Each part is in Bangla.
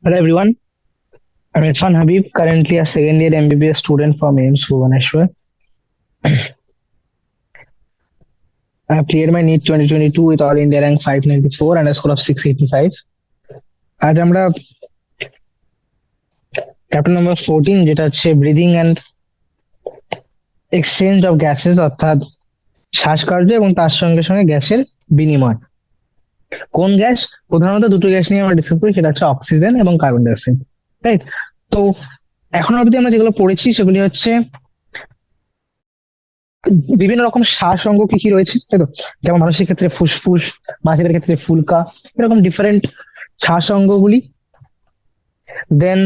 Hello everyone, I'm Irfan Habib, currently a second year MBBS student from AIMS Bhubaneswar. I have cleared my NEET 2022 with All India rank 594 and a score of 685. আজ আমরা চ্যাপ্টার নম্বর 14 যেটা হচ্ছে breathing and exchange of gases অর্থাৎ শ্বাসকার্য এবং তার সঙ্গে সঙ্গে গ্যাসের বিনিময়। কোন গ্যাস? প্রধানত দুটো গ্যাস নিয়ে আমরা ডিসকাস করি, সেটা হচ্ছে অক্সিজেন এবং কার্বন ডাই অক্সাইড, রাইট? তো এখন অবধি আমরা যেগুলো পড়েছি সেগুলি হচ্ছে বিভিন্ন রকম শ্বাস অঙ্গ কি কি রয়েছে, তাই তো? যেমন মানুষের ক্ষেত্রে ফুসফুস, মাছেদের ক্ষেত্রে ফুলকা, এরকম ডিফারেন্ট শ্বাস অঙ্গগুলি। দেন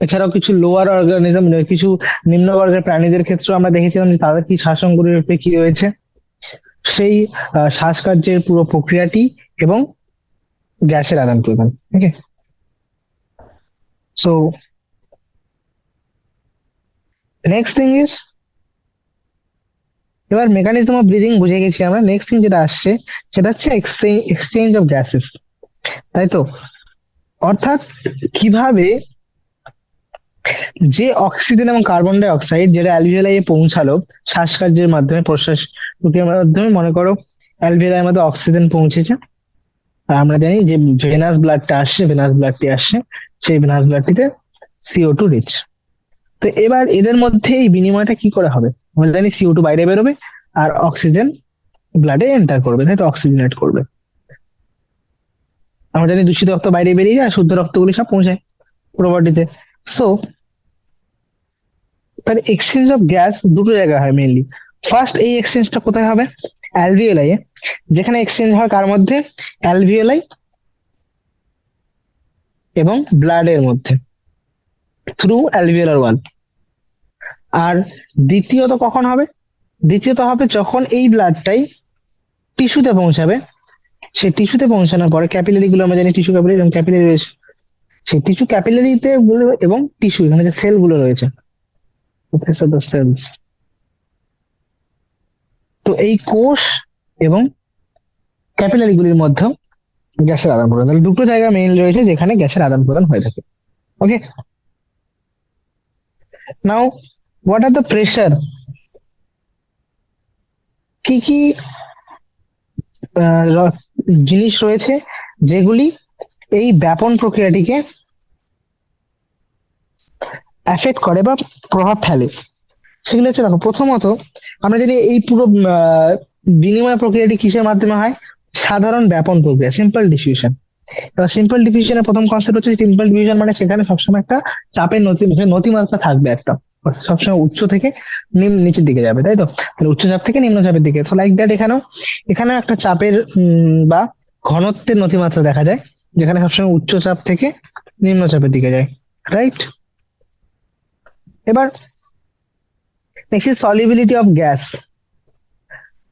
এছাড়াও কিছু লোয়ার অর্গানিজম, কিছু নিম্নবর্গের প্রাণীদের ক্ষেত্রে আমরা দেখেছিলাম যে তাদের কি শ্বাস অঙ্গগুলির উপরে কি রয়েছে, সেই শ্বাসকার্যের পুরো প্রক্রিয়াটি এবং গ্যাসের আদান প্রদান। ওকে, সো নেক্সট থিং ইজ, এবার মেকানিজম অফ ব্রিদিং বুঝে গেছি আমরা। নেক্সট থিং যেটা আসছে সেটা হচ্ছে এক্সচেঞ্জ অফ গ্যাসেস, তাই তো? অর্থাৎ কিভাবে যে অক্সিজেন এবং কার্বন ডাই অক্সাইড যেটা অ্যালভিওলাই পৌঁছালো শ্বাসকার্যের মাধ্যমে, প্রশ্বাস প্রক্রিয়ার মাধ্যমে, মনে করো অ্যালভিওলাই মধ্যে অক্সিজেন পৌঁছেছে, আর আমরা জানি যে ভেনাস ব্লাডটা আসছে, ভেনাস ব্লাডটি আসছে, সেই ভেনাস ব্লাডটিতে CO2 রিচ। তো এবার এদের মধ্যে এই বিনিময়টা কি করে হবে? আমরা জানি CO2 বাইরে বেরোবে আর অক্সিজেন ব্লাডে এন্টার করবে, তাই তো? অক্সিজেনেট করবে। আমরা জানি দূষিত রক্ত বাইরে বেরিয়ে যায়, শুদ্ধ রক্তগুলি সব পৌঁছায় পুরো বডিতে। সো তাহলে এক্সচেঞ্জ অফ গ্যাস দুটো জায়গায় হয় মেইনলি। ফার্স্ট এই এক্সচেঞ্জটা কোথায় হবে? অ্যালভিওলাই এ। যেখানে এক্সচেঞ্জ হয় কার মধ্যে? অ্যালভিওলাই এবং ব্লাডের মধ্যে, থ্রু অ্যালভিওলার ওয়াল। আর দ্বিতীয়ত কখন হবে? দ্বিতীয়ত হবে যখন এই ব্লাডটাই টিস্যুতে পৌঁছাবে। সেই টিস্যুতে পৌঁছানোর পরে ক্যাপিলারি গুলো, আমরা জানি টিস্যু ক্যাপিলারি এবং ক্যাপিলারি রয়েছে, সেই টিস্যু ক্যাপিলারিতে এবং টিস্যু, এখানে যে সেল গুলো রয়েছে, সেলস, তো এই কোষ এবং ক্যাপিলারি গুলির মধ্যে গ্যাসের আদান প্রদান। তাহলে দুটো জায়গা মেইন রয়েছে যেখানে গ্যাসের আদান প্রদান হয়ে থাকে। Okay, now what are the pressure? কি কি জিনিস রয়েছে যেগুলি এই ব্যাপন প্রক্রিয়াটিকে এফেক্ট করে বা প্রভাব ফেলে? সেগুলো হচ্ছে, দেখো, প্রথমত আমরা জানি এই পুরো বিনিময় প্রক্রিয়াটি কিসের মাধ্যমে হয়? সাধারণ ব্যাপন প্রক্রিয়া, সিম্পল ডিফিউশন। এবার সিম্পল ডিফিউশনের প্রথম কনসেপ্ট হচ্ছে সিম্পল ডিফিউশন, মানে সেখানে সবসময় একটা চাপের নতিমাত্রা থাকবে একটা, সবসময় উচ্চ থেকে নিচের দিকে যাবে, তাই তো? তাহলে উচ্চ চাপ থেকে নিম্ন চাপের দিকে। সো লাইক দ্যাট এখানেও একটা চাপের বা ঘনত্বের নতিমাত্রা দেখা যায়, যেখানে সবসময় উচ্চ চাপ থেকে নিম্ন চাপের দিকে যায়, রাইট? এবার next is solubility of gas.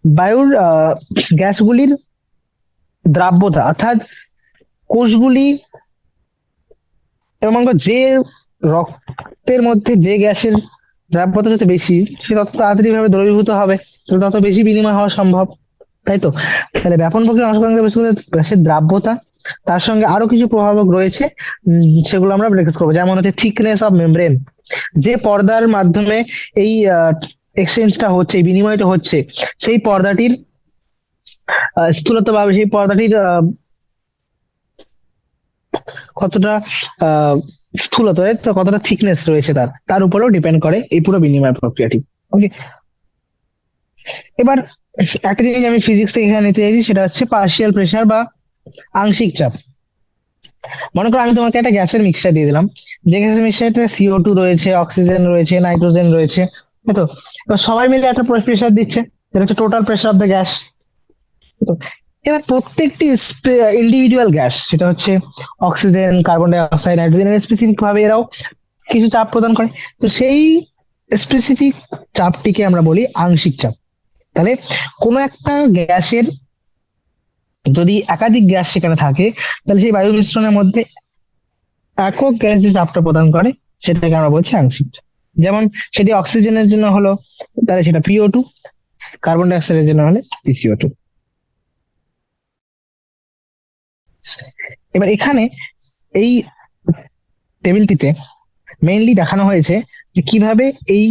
বায়ুর গ্যাসগুলির দ্রাব্যতা, অর্থাৎ কোষগুলি এবং যে রক্তের মধ্যে যে গ্যাসের দ্রাব্যতা যত বেশি, সে তত তাড়াতাড়ি ভাবে দ্রবীভূত হবে, সে তত বেশি বিনিময় হওয়া সম্ভব, তাই তো? তাহলে ব্যাপন প্রক্রিয়া অংশগ্রহণ গ্যাসের দ্রাব্যতা, তার সঙ্গে আরো কিছু প্রভাবক রয়েছে, সেগুলো আমরা ব্রেক করবো। যেমন হচ্ছে থিকনেস অফ মেমব্রেন, যে পর্দার মাধ্যমে এই এক্সচেঞ্জটা হচ্ছে, এই বিনিময়টা হচ্ছে, সেই পর্দাটির স্থূলতা বা সেই পর্দাটির কতটা স্থূলতা, তো কতটা থিকনেস রয়েছে তার উপরেও ডিপেন্ড করে এই পুরো বিনিময় প্রক্রিয়াটি। ওকে, এবার একটা জিনিস আমি ফিজিক্স থেকে এখানে নিতে চাইছি, সেটা হচ্ছে পার্শিয়াল প্রেসার বা আংশিক চাপ। মনে করো আমি তোমাকে একটা গ্যাসের মিক্সচার দিয়ে দিলাম, যে গ্যাসের মিক্সচারটা CO2 রয়েছে, অক্সিজেন রয়েছে, নাইট্রোজেন রয়েছে, তাই তো? এবার সবাই মিলে একটা প্রেসার দিচ্ছে, এটা হচ্ছে total pressure of the gas. এবার প্রত্যেকটি ইন্ডিভিজুয়াল গ্যাস, সেটা হচ্ছে oxygen, carbon die oxide, nitrogen, specific ভাবে এরাও কিছু চাপ প্রদান করে। তো সেই স্পেসিফিক চাপটিকে আমরা বলি আংশিক চাপ। তাহলে কোনো একটা গ্যাসের যদি একাধিক গ্যাস সেখানে থাকে, তাহলে সেই বায়ু মিশ্রণের মধ্যে একক গ্যাস যে চাপটা প্রদান করে সেটাকে আমরা বলছি আংশিক চাপ। যেমন সেটি অক্সিজেনের জন্য হলো তাহলে সেটা PO2, কার্বন ডাই অক্সাইডের জন্য হলে PCO2। এবার এখানে এই টেবিলটিতে মেইনলি দেখানো হয়েছে যে কিভাবে এই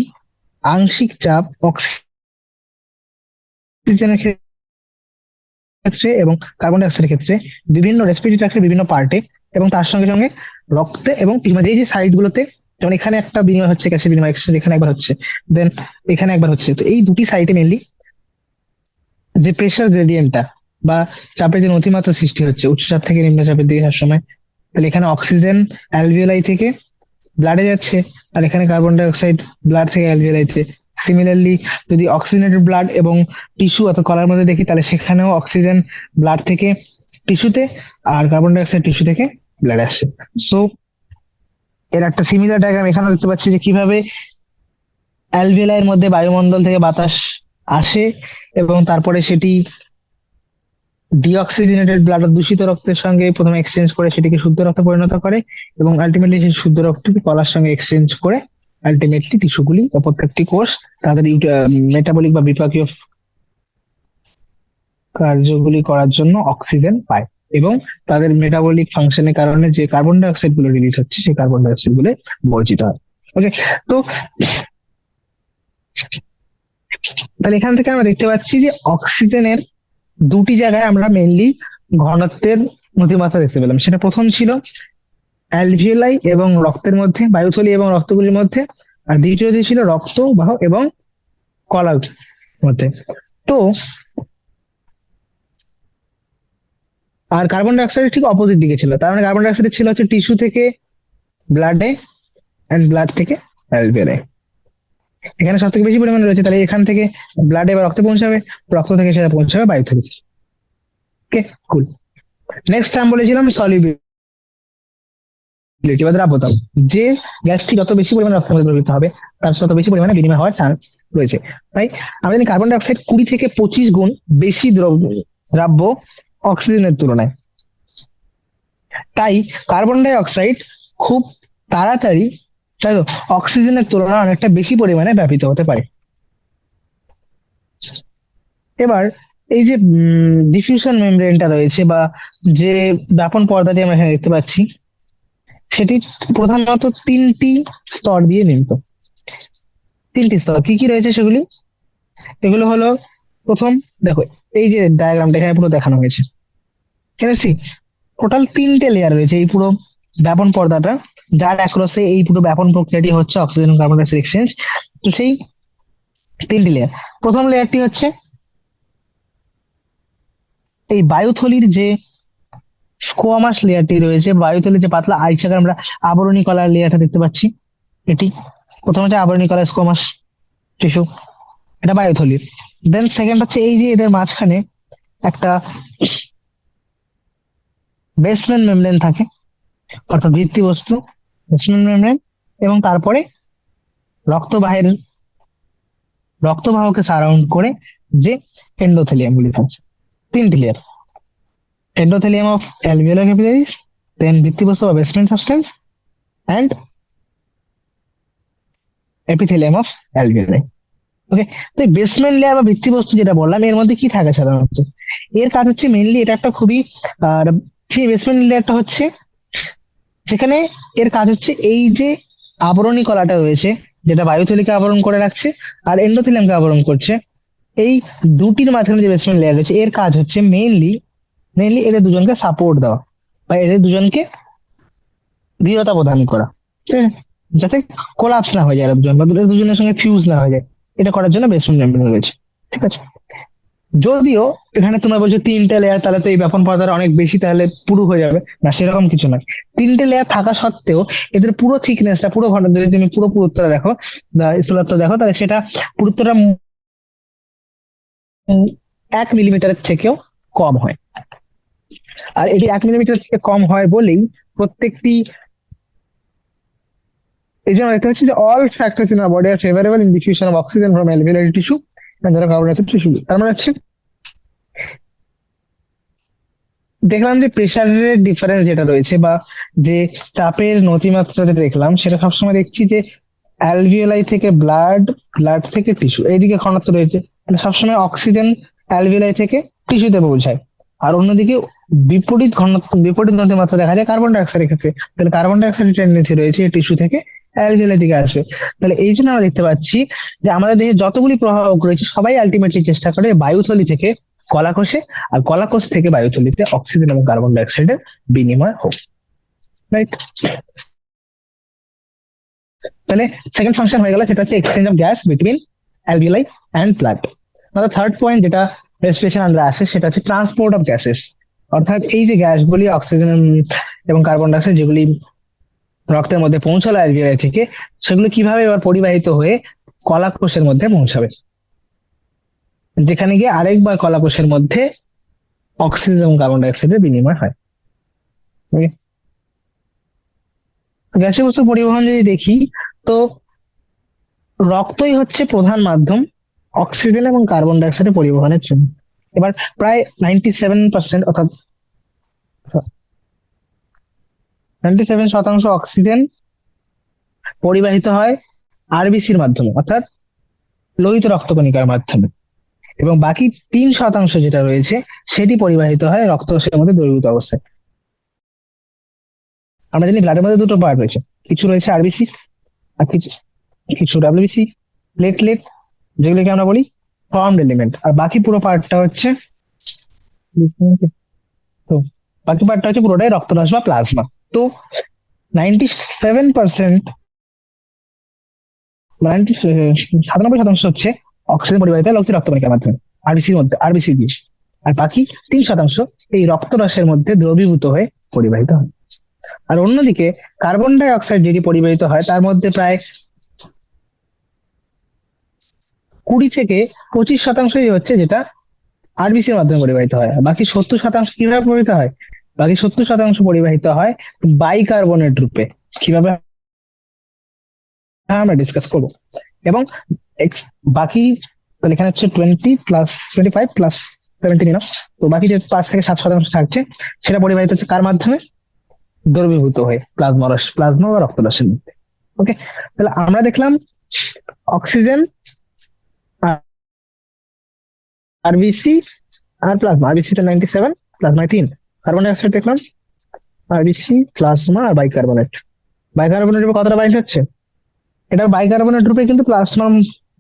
আংশিক চাপ অক্সিজেনের ক্ষেত্রে এবং কার্বন ডাই অক্সাইডের ক্ষেত্রে বিভিন্ন রেসপিরেটরি ট্র্যাক্টের বিভিন্ন পার্টে এবং তার সঙ্গে সঙ্গে রক্তে এবং মানে এই যে সাইড গুলোতে, যেমন এখানে একটা বিনিময় হচ্ছে, গ্যাসের বিনিময় এখানে একবার হচ্ছে, দেন এখানে একবার হচ্ছে। তো এই দুটি সাইডে মেনলি যে প্রেশার গ্রেডিয়েন্টটা বা চাপের যে অতিমাত্রা সৃষ্টি হচ্ছে উচ্চ চাপ থেকে নিম্ন চাপের দিকে সব সময়, তাহলে এখানে অক্সিজেন অ্যালভিওলাই থেকে ব্লাডে যাচ্ছে, আর এখানে কার্বন ডাই অক্সাইড ব্লাড থেকে অ্যালভিওলাইতে। সিমিলারলি যদি অক্সিজেনেটেড ব্লাড এবং টিস্যু অর্থাৎ কলার মধ্যে দেখি, তাহলে সেখানেও অক্সিজেন ব্লাড থেকে টিস্যুতে আর কার্বন ডাই অক্সাইড টিস্যু থেকে ব্লাডে আসছে। সো এর একটা সিমিলার ডায়াগ্রাম এখানে দেখতে পাচ্ছি যে কিভাবে অ্যালভিওলাইয়ের মধ্যে বায়ুমণ্ডল থেকে বাতাস আসে এবং তারপরে সেটি ডিঅক্সিজেনেটেড ব্লাড দূষিত রক্তের সঙ্গে প্রথমে এক্সচেঞ্জ করে সেটিকে শুদ্ধ রক্তে পরিণত করে এবং আলটিমেটলি সেই শুদ্ধ রক্তটি কলার সঙ্গে এক্সচেঞ্জ করে আলটিমেটলি টিস্যুগুলি বা প্রত্যেকটি কোষ তাদের মেটাবলিক বা বিপাকীয় কার্যগুলি করার জন্য অক্সিজেন পায় এবং তাদের মেটাবলিক ফাংশনের কারণে যে কার্বন ডাই অক্সাইড গুলো রিলিজ হচ্ছে সেই কার্বন ডাই অক্সাইড গুলো বর্জিত হয়। ওকে, তো তাহলে এখান থেকে আমরা দেখতে পাচ্ছি যে অক্সিজেনের দুটি জায়গায় আমরা মেইনলি ঘনত্বের অতিমাত্রা দেখতে পেলাম। সেটা প্রথম ছিল অ্যালভিওলাই এবং রক্তের মধ্যে, বায়ুথলি এবং রক্তগুলির মধ্যে, আর দ্বিতীয়টি ছিল রক্তবাহ এবং কলার মধ্যে। তো আর কার্বন ডাই অক্সাইড ঠিক অপোজিট দিকে ছিল, তার মানে কার্বন ডাই অক্সাইড ছিল হচ্ছে টিস্যু থেকে ব্লাডে এন্ড ব্লাড থেকে অ্যালভিওলাই। এখানে সব থেকে বেশি পরিমাণে রয়েছে, তাহলে এখান থেকে ব্লাডে বা রক্তে পৌঁছাবে, রক্ত থেকে সেটা পৌঁছাবে বায়ুথলিতে। ওকে, কুল। নেক্সট টার্ম বলেছিলাম সলিবিলিটি বা দ্রাব্যতা। যে গ্যাসটি যত বেশি পরিমাণে রক্তের মধ্যে দ্রবীভূত হবে তার তত বেশি পরিমাণে বিনিময় হওয়ার চান্স রয়েছে। তাই আমরা জানি কার্বন ডাই অক্সাইড 20 থেকে 25 গুণ বেশি দ্রাব্য অক্সিজেনের তুলনায়। তাই কার্বন ডাই অক্সাইড খুব তাড়াতাড়ি, তাই তো, অক্সিজেনের তুলনায় অনেকটা বেশি পরিমাণে ব্যাপিত হতে পারে। এবার এই যে ডিফিউশন মেমব্রেনটা রয়েছে বা যে ব্যাপন পর্দাটি আমরা এখানে দেখতে পাচ্ছি, সেটি প্রধানত তিনটি স্তর দিয়ে নির্মিত। তিনটি স্তর কি কি রয়েছে সেগুলি, এগুলো হলো, প্রথম দেখো এই যে ডায়াগ্রামটা এখানে পুরো দেখানো হয়েছে, ঠিক আছে? টোটাল 3টে লেয়ার রয়েছে এই পুরো ব্যাপন পর্দাটা, যার অ্যাক্রসে এই পুরো ব্যাপন প্রক্রিয়াটি হচ্ছে অক্সিজেন ও কার্বন ডাই অক্সাইড এক্সচেঞ্জ। তো সেই 3টি লেয়ার, প্রথম লেয়ারটি হচ্ছে এই বায়ুথলির যে স্কোয়ামাস লেয়ারটি রয়েছে, বায়ুথলির যে পাতলা আইচাকার আমরা আবরণী কলার লেয়ারটা দেখতে পাচ্ছি, এটি প্রথম হচ্ছে আবরণী কলার স্কোয়ামাস টিস্যু, এটা বায়ুথলির। দেন সেকেন্ড হচ্ছে এই যে এদের মাঝখানে একটা বেসমেন্ট মেমব্রেন থাকে, অর্থাৎ ভিত্তি বস্তু, বেসমেন্ট মেমব্রেন, এবং তারপরে রক্তবাহের রক্তবাহকে সারাউন্ড করে যে এন্ডোথেলিয়াম গুলি থাকছে। 3টি layer, endothelium of alveolar capillaries, then ভিত্তিবস্তু বা basement substance, and epithelium of alveoli. Okay, তো এই বেসমেন্ট লেয়ার বা ভিত্তিবস্তু যেটা বললাম, এর মধ্যে কি থাকে সাধারণত? এর কাজ হচ্ছে মেইনলি, এটা একটা খুবই সেই বেসমেন্ট লেয়ারটা হচ্ছে যেখানে এর কাজ হচ্ছে এই যে আবরণী কলাটা রয়েছে যেটা বায়ুথলিকে আবরণ করে রাখছে আর এন্ডোথেলিয়ামকে আবরণ করছে, এই দুটির মাঝখানে যে বেসমেন্ট লেয়ার রয়েছে এর কাজ হচ্ছে মেইনলি এদের দুজনকে সাপোর্ট দেওয়া বা এদের দুজনকে দৃঢ়তা প্রদান করা, ঠিক আছে? যাতে কোলাপস না হয়ে যায় এরা দুজন, বা দুজনের সঙ্গে ফিউজ না হয়ে যায়, এটা করার জন্য বেসমেন্ট মেমব্রেন রয়েছে, ঠিক আছে? যদিও এখানে তোমরা বলছো 3টে লেয়ার, তাহলে তো এই ব্যাপন পর্দাটা অনেক বেশি, তাহলে পুরো হয়ে যাবে না, সেরকম কিছু নয়। 3টে লেয়ার থাকা সত্ত্বেও এদের পুরো থিকনেসটা, পুরো ঘনত্ব, যদি তুমি পুরো পুরুত্বটা দেখো বা স্থূলত্ব দেখো, তাহলে সেটা পুরুত্বটা 1 মিলিমিটারের থেকেও কম হয়। আর এটি 1 মিলিমিটার থেকে কম হয় বলেই প্রত্যেকটি, এই জন্য দেখতে পাচ্ছি যে all factors in our body R favourable in diffusion of oxygen from অ্যালভিওলারি tissue and carbon die oxide tissue. তার মানে হচ্ছে দেখলাম যে প্রেসারের ডিফারেন্স যেটা রয়েছে বা যে চাপের নতিমাত্রা যেটা দেখলাম, সেটা সবসময় দেখছি যে অ্যালভিওলাই থেকে ব্লাড, ব্লাড থেকে টিস্যু, এইদিকে ঘনত্ব রয়েছে, মানে সবসময় অক্সিজেন অ্যালভিওলাই থেকে টিস্যুতে পৌঁছায়, আর অন্যদিকে বিপরীত নতিমাত্রা দেখা যায় কার্বন ডাই অক্সাইডের ক্ষেত্রে। তাহলে কার্বন ডাই অক্সাইডের টেন্ডেন্সি রয়েছে টিস্যু থেকে অ্যালভিওলের দিকে আসবে। তাহলে এই জন্য আমরা দেখতে পাচ্ছি যে আমাদের দেহে যতগুলি প্রভাবক রয়েছে সবাই আলটিমেটলি চেষ্টা করে বায়ুথলি থেকে কলাকোষে, আর কলাকোষ থেকে বায়ুথলিতে অক্সিজেন এবং কার্বন ডাই অক্সাইডের বিনিময় হোক। রাইট? তাহলে সেকেন্ড ফাংশন হয়ে গেল, সেটা হচ্ছে exchange of gas between alveoli and blood. Third point যেটা রেসপিরেশন আন্ডার আসে সেটা হচ্ছে ট্রান্সপোর্ট অফ গ্যাসেস। অর্থাৎ এই যে গ্যাসগুলি অক্সিজেন এবং কার্বন ডাই অক্সাইড যেগুলি রক্তের মধ্যে পৌঁছালো অ্যালভিওলাই থেকে, সেগুলো কিভাবে এবার পরিবাহিত হয়ে কলাকোষের মধ্যে পৌঁছাবে, যেখানে গিয়ে আরেকবার কলাকোষের মধ্যে অক্সিজেন এবং কার্বন ডাই অক্সাইডের বিনিময় হয়। গ্যাসীয় বস্তু পরিবহন যদি দেখি, তো রক্তই হচ্ছে প্রধান মাধ্যম অক্সিজেন এবং কার্বন ডাই অক্সাইডের পরিবহনের জন্য। এবার প্রায় 97%, অর্থাৎ 97% অক্সিজেন পরিবাহিত হয় আরবিসির মাধ্যমে, অর্থাৎ লোহিত রক্তকণিকার মাধ্যমে, এবং বাকি 3% যেটা রয়েছে সেটি পরিবাহিত হয় রক্তকোষের মধ্যে দ্রবীভূত অবস্থায়। আমরা জানি ব্লাডের মধ্যে দুটো পার্ট রয়েছে, কিছু রয়েছে আরবিসি আর কিছু ডাব্লিউবিসি, প্লেটলেট, যেগুলোকে আমরা বলি ফর্মড এলিমেন্ট, আর বাকি পুরো পার্টটা হচ্ছে পুরোটাই রক্তরস বা প্লাজমা। তো 97%, 97% হচ্ছে অক্সিজেন পরিবাহিত হয় লোহিত রক্তকণিকার মাধ্যমে আরবিসির মধ্যে, আরবিসি দিয়ে, আর বাকি 3% এই রক্তরসের মধ্যে দ্রবীভূত হয়ে পরিবাহিত হয়। আর অন্যদিকে কার্বন ডাই অক্সাইড যেটি পরিবাহিত হয় তার মধ্যে প্রায় 20 থেকে 25% হচ্ছে যেটা আরবিসির মাধ্যমে পরিবাহিত হয়। বাকি 70% কিভাবে পরিবাহিত হয়? বাকি 70% পরিবাহিত হয় বাইকার্বনেট রূপে। কিভাবে আমরা ডিসকাস করবো। এবং বাকি এখানে হচ্ছে 20+25+17, তো বাকি যে 5 থেকে 7% থাকছে সেটা পরিবাহিত হচ্ছে কার মাধ্যমে? দ্রবীভূত হয়ে প্লাজমা বা রক্তরসের মধ্যে। ওকে, তাহলে আমরা দেখলাম অক্সিজেন, আরবিসি আর plasma. আরবিসিটা 97, plasma 3। Carbon die oxide দেখলাম আরবিসি, প্লাজমা আর বাইকার্বনেট। বাইকার্বনেট রূপে কতটা বাইন্ড হচ্ছে? এটা বাইকার্বনেট রূপে কিন্তু প্লাজমা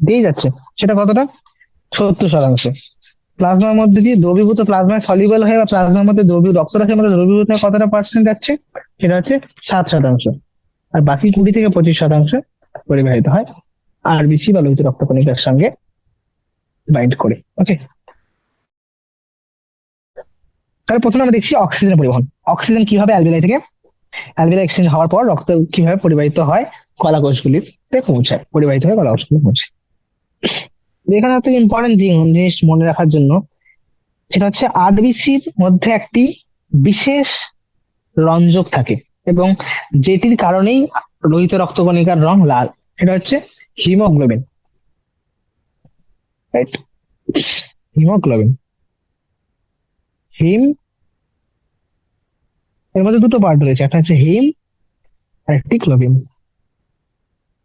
দিয়ে যাচ্ছে, সেটা কতটা? 70%। প্লাজমার মধ্যে দিয়ে দ্রবীভূত, প্লাজমা সলিউবল হয়ে বা প্লাজমার মধ্যে রক্তরসের মধ্যে দ্রবীভূত হয়ে কতটা পার্সেন্ট যাচ্ছে? সেটা হচ্ছে 7%। আর বাকি 20 থেকে 25% পরিবাহিত হয় আরবিসি বা লোহিত রক্তকণিকার সঙ্গে বাইন্ড করে। ওকে, তাহলে প্রথমে আমরা দেখছি অক্সিজেন পরিবহন। অক্সিজেন কিভাবে অ্যালভিওলাই এক্সচেঞ্জ হওয়ার পর রক্ত কিভাবে পরিবাহিত হয় কলাকোষগুলিতে পৌঁছায়, পরিবাহিত হয়ে কলাকোষগুলি পৌঁছায়। এখানে হচ্ছে ইম্পর্টেন্ট জিনিস মনে রাখার জন্য, সেটা হচ্ছে আরবিসির মধ্যে একটি বিশেষ রঞ্জক থাকে এবং যেটির কারণেই লোহিত রক্তকণিকার রং লাল, সেটা হচ্ছে হিমোগ্লোবিন। রাইট? হিমোগ্লোবিন, হিম, এর মধ্যে দুটো পার্ট রয়েছে, একটা হচ্ছে হিম আর একটি গ্লোবিন।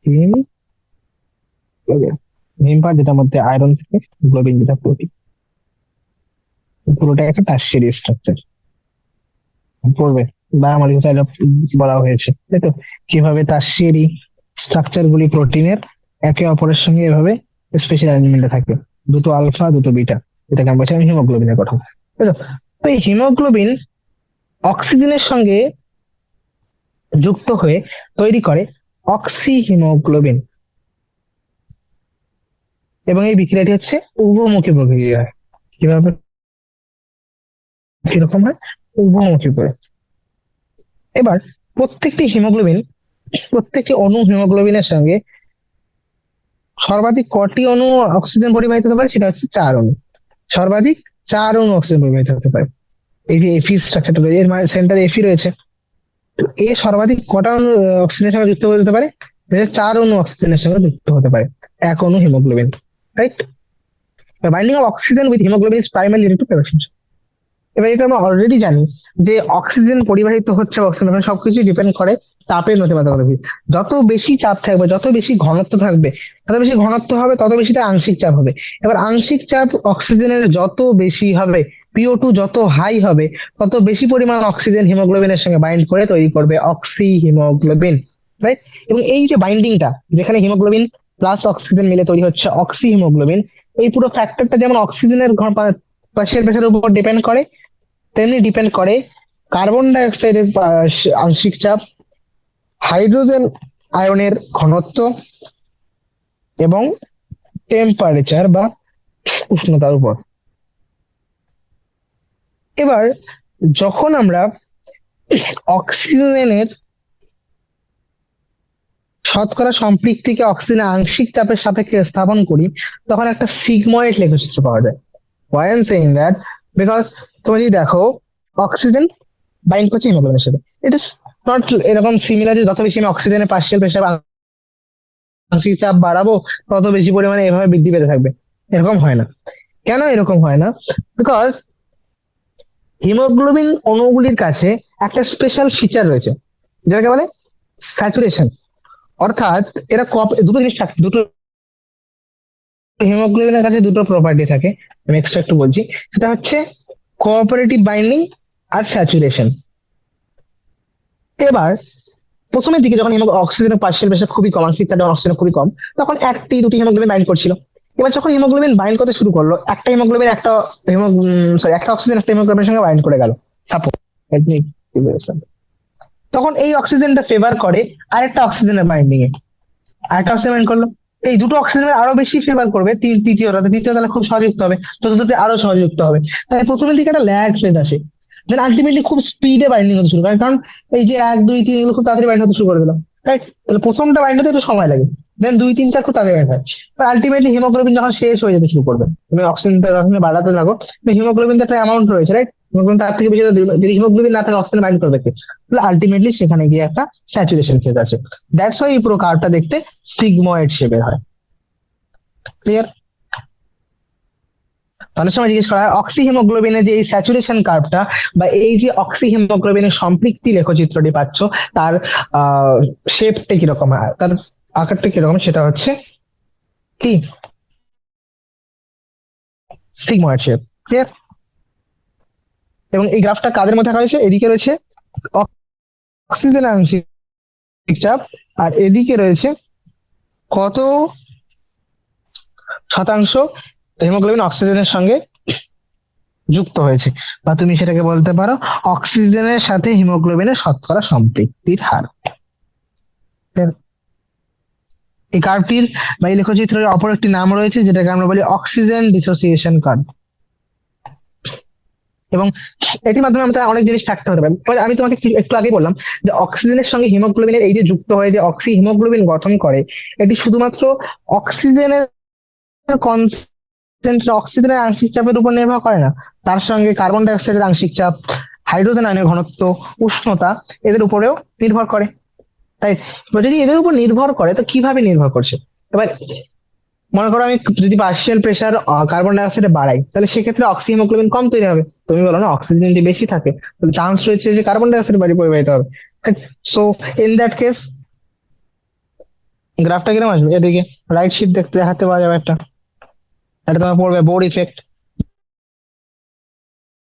হিম, গ্লোবিন। হিম পার্ট যেটার মধ্যে আয়রন থাকে, গ্লোবিন যেটা প্রোটিন। পুরোটা একটা টার্সিয়ারি স্ট্রাকচার পড়বে বা আমার বলা হয়েছে, তাই তো? কিভাবে টার্সিয়ারি স্ট্রাকচার গুলি প্রোটিনের একে অপরের সঙ্গে এভাবে স্পেশাল অ্যারেঞ্জমেন্টে থাকে, দুটো আলফা দুটো বিটা, এটাকে আমরা বলছিলাম হিমোগ্লোবিনের কথা, তাই তো? তো এই হিমোগ্লোবিন অক্সিজেনের সঙ্গে যুক্ত হয়ে তৈরি করে অক্সি হিমোগ্লোবিন, এবং এই বিক্রিয়াটি হচ্ছে উভমুখী প্রক্রিয়া। কিভাবে, কিরকম হয়? উভমুখী করে। এবার প্রত্যেকটি অণু হিমোগ্লোবিনের সঙ্গে সর্বাধিক কটি অণু অক্সিজেন পরিবাহিত হতে পারে? সেটা হচ্ছে 4 অণু। সর্বাধিক 4 অণু অক্সিজেন পরিবাহিত হতে পারে। এই যে এফি স্ট্রাকচারটা রয়েছে, এর সেন্টারে এফি রয়েছে, এ সর্বাধিক কটা অণু অক্সিজেনের সঙ্গে যুক্ত হতে পারে? 4 অণু অক্সিজেনের সঙ্গে যুক্ত হতে পারে এক অণু haemoglobin. Right? Binding of oxygen with haemoglobin is primary related to pressure. এবার এটা আমরা অলরেডি জানি যে অক্সিজেন পরিবাহিত হচ্ছে, অক্সিজেন সবকিছু ডিপেন্ড করে চাপের নতিমাত্রা। যত বেশি চাপ থাকবে, যত বেশি ঘনত্ব থাকবে, তত বেশি ঘনত্ব হবে তত বেশি তার আংশিক চাপ হবে। এবার আংশিক চাপ অক্সিজেনের যত বেশি হবে PO2 যত হাই হবে তত বেশি পরিমাণ অক্সিজেন হিমোগ্লোবিনের সঙ্গে বাইন্ড করে তৈরি করবে অক্সি হিমোগ্লোবিন, রাইট? এবং এই যে বাইন্ডিংটা, যেখানে হিমোগ্লোবিন প্লাস অক্সিজেন মিলে তৈরি হচ্ছে অক্সি হিমোগ্লোবিন, এই পুরো ফ্যাক্টরটা যেমন অক্সিজেনের পার্শিয়াল প্রেশারের উপর ডিপেন্ড করে, তেমনি ডিপেন্ড করে কার্বন ডাই অক্সাইডের আংশিক চাপ, হাইড্রোজেন আয়নের ঘনত্ব এবং টেম্পারেচার বা উষ্ণতার উপর। এবার যখন আমরা অক্সিজেনের শতকরা সম্পৃক্তিকে অক্সিজেনের আংশিক চাপের সাপেক্ষে স্থাপন করি, তখন একটা সিগময়েড লেখচিত্র পাওয়া যায়। Why I'm saying that? Because তুমি যদি দেখো অক্সিজেন বাইন্ড করছে হিমোগ্লোবিনের সাথে, ইট ইস নট এরকম সিমিলার যে যত বেশি আমি অক্সিজেনের পার্শিয়াল প্রেসার আংশিক চাপ বাড়াবো তত বেশি পরিমাণে এভাবে বৃদ্ধি পেতে থাকবে, এরকম হয় না। কেন এরকম হয় না? বিকজ হিমোগ্লোবিন অণুগুলির কাছে একটা স্পেশাল ফিচার রয়েছে, যেটাকে বলে স্যাচুরেশন। অর্থাৎ এরা দুটো জিনিস থাকে, দুটো হিমোগ্লোবিনের কাছে দুটো প্রপার্টি থাকে, আমি এক্সট্রা একটু বলছি। সেটা হচ্ছে কোঅপারেটিভ বাইন্ডিং আর স্যাচুরেশন। এবার প্রথমের দিকে যখন অক্সিজেনের পার্শিয়াল প্রেসার খুবই কম, আংশিক চাপ অক্সিজেন খুবই কম, তখন একটি দুটি হিমোগ্লোবিন বাইন্ড করছিল। এবার যখন হিমোগ্লোবিন বাইন্ড করতে শুরু করলো, একটা হিমোগ্লোবিন একটা একটা অক্সিজেন একটা হিমোগ্লোবিনের সঙ্গে বাইন্ড করে গেল সাপোজ, তখন এই অক্সিজেনটা ফেভার করে আরেকটা অক্সিজেনের বাইন্ডিং এ, আরেকটা অক্সিজেন বাইন্ড করলো, এই দুটো অক্সিজেনের আরো বেশি ফেভার করবে তৃতীয় তাহলে খুব সহযুক্ত হবে, চতুর্থটি আরো সহযুক্ত হবে। তাই প্রথমের দিকে একটা ল্যাগ ফেজ আসে, দেন আলটিমেটলি খুব স্পিডে বাইন্ডিং হতে শুরু করে, কারণ এই যে 1 2 3 এগুলো খুব তাড়াতাড়ি বাইন্ড হতে শুরু করে দিলাম, রাইট? তাহলে প্রথমটা বাইন্ড হতে একটু সময় লাগে, দেন 2 3 4 খুব তাড়াতাড়ি বাইন্ড হয়। আলটিমেটলি হিমোগ্লোবিন যখন শেষ হয়ে যেতে শুরু করবে, তুমি অক্সিজেনটা যখন বাড়াতে লাগো, হিমোগ্লোবিন একটা অ্যামাউন্ট রয়েছে, রাইট? হিমোগ্লোবিন তার থেকে বেশি যদি হিমোগ্লোবিন না থাকে অক্সিজেন বাইন্ড করবে কে? তাহলে আলটিমেটলি সেখানে গিয়ে একটা স্যাচুরেশন ফেজ আছে। দ্যাটস ওয়াই এই পুরো কার্ভটা দেখতে সিগময়েড শেপের হয়। ক্লিয়ার? অনেক সময় জিজ্ঞেস করা হয় অক্সি হিমোগ্লোবিনের যে এই স্যাচুরেশন কার্ভটা বা এই যে অক্সি হিমোগ্লোবিনের সম্পৃক্তি লেখচিত্রটি পাচ্ছ, তার শেপটা কিরকম হয়, তার আকারটা কিরকম, সেটা হচ্ছে কি সিগময়েড শেপ। ক্লিয়ার? এবং এই গ্রাফটা কাদের মধ্যে থাকা হয়েছে? এদিকে রয়েছে অক্সিজেন আংশিক চাপ আর এদিকে রয়েছে কত শতাংশ হিমোগ্লোবিন অক্সিজেনের সঙ্গে যুক্ত হয়েছে, বা তুমি সেটাকে বলতে পারো অক্সিজেনের সাথে হিমোগ্লোবিনের শতকরা সম্পৃক্তির হার। এই কার্ভটির বা এই লেখচিত্রের অপর একটি নাম রয়েছে, যেটাকে আমরা বলি অক্সিজেন ডিসোসিয়েশন কার্ভ। এবং এটির মাধ্যমে আমরা অনেক জিনিস থাকতে হতে পারে। আমি তোমাকে একটু আগে বললাম যে অক্সিজেনের সঙ্গে হিমোগ্লোবিনের এই যে যুক্ত হয়ে যে অক্সি হিমোগ্লোবিন গঠন করে, এটি শুধুমাত্র অক্সিজেনের অক্সিজেনের আংশিক চাপের উপর নির্ভর করে না, তার সঙ্গে কার্বন ডাই অক্সাইডের আংশিক চাপ, হাইড্রোজেন আয়নের ঘনত্ব, উষ্ণতা এদের উপরেও নির্ভর করে, তাই যদি এদের উপর নির্ভর করে তো কিভাবে নির্ভর করছে? এবার মনে করো আমি যদি পার্শিয়াল প্রেসার কার্বন ডাই অক্সাইডে বাড়াই, তাহলে সেক্ষেত্রে অক্সি হিমোগ্লোবিন কম তৈরি হবে। তুমি বলো না অক্সিজেন যদি বেশি থাকে তাহলে চান্স রয়েছে যে কার্বন ডাই অক্সাইড বাড়ি পরিবাহিত হবে। সো ইন দ্যাট কেস গ্রাফটা কিরকম আসবে? এদিকে রাইট শিফট দেখতে দেখাতে পাওয়া যাবে একটা, এটা তোমার পড়বে বোর ইফেক্ট,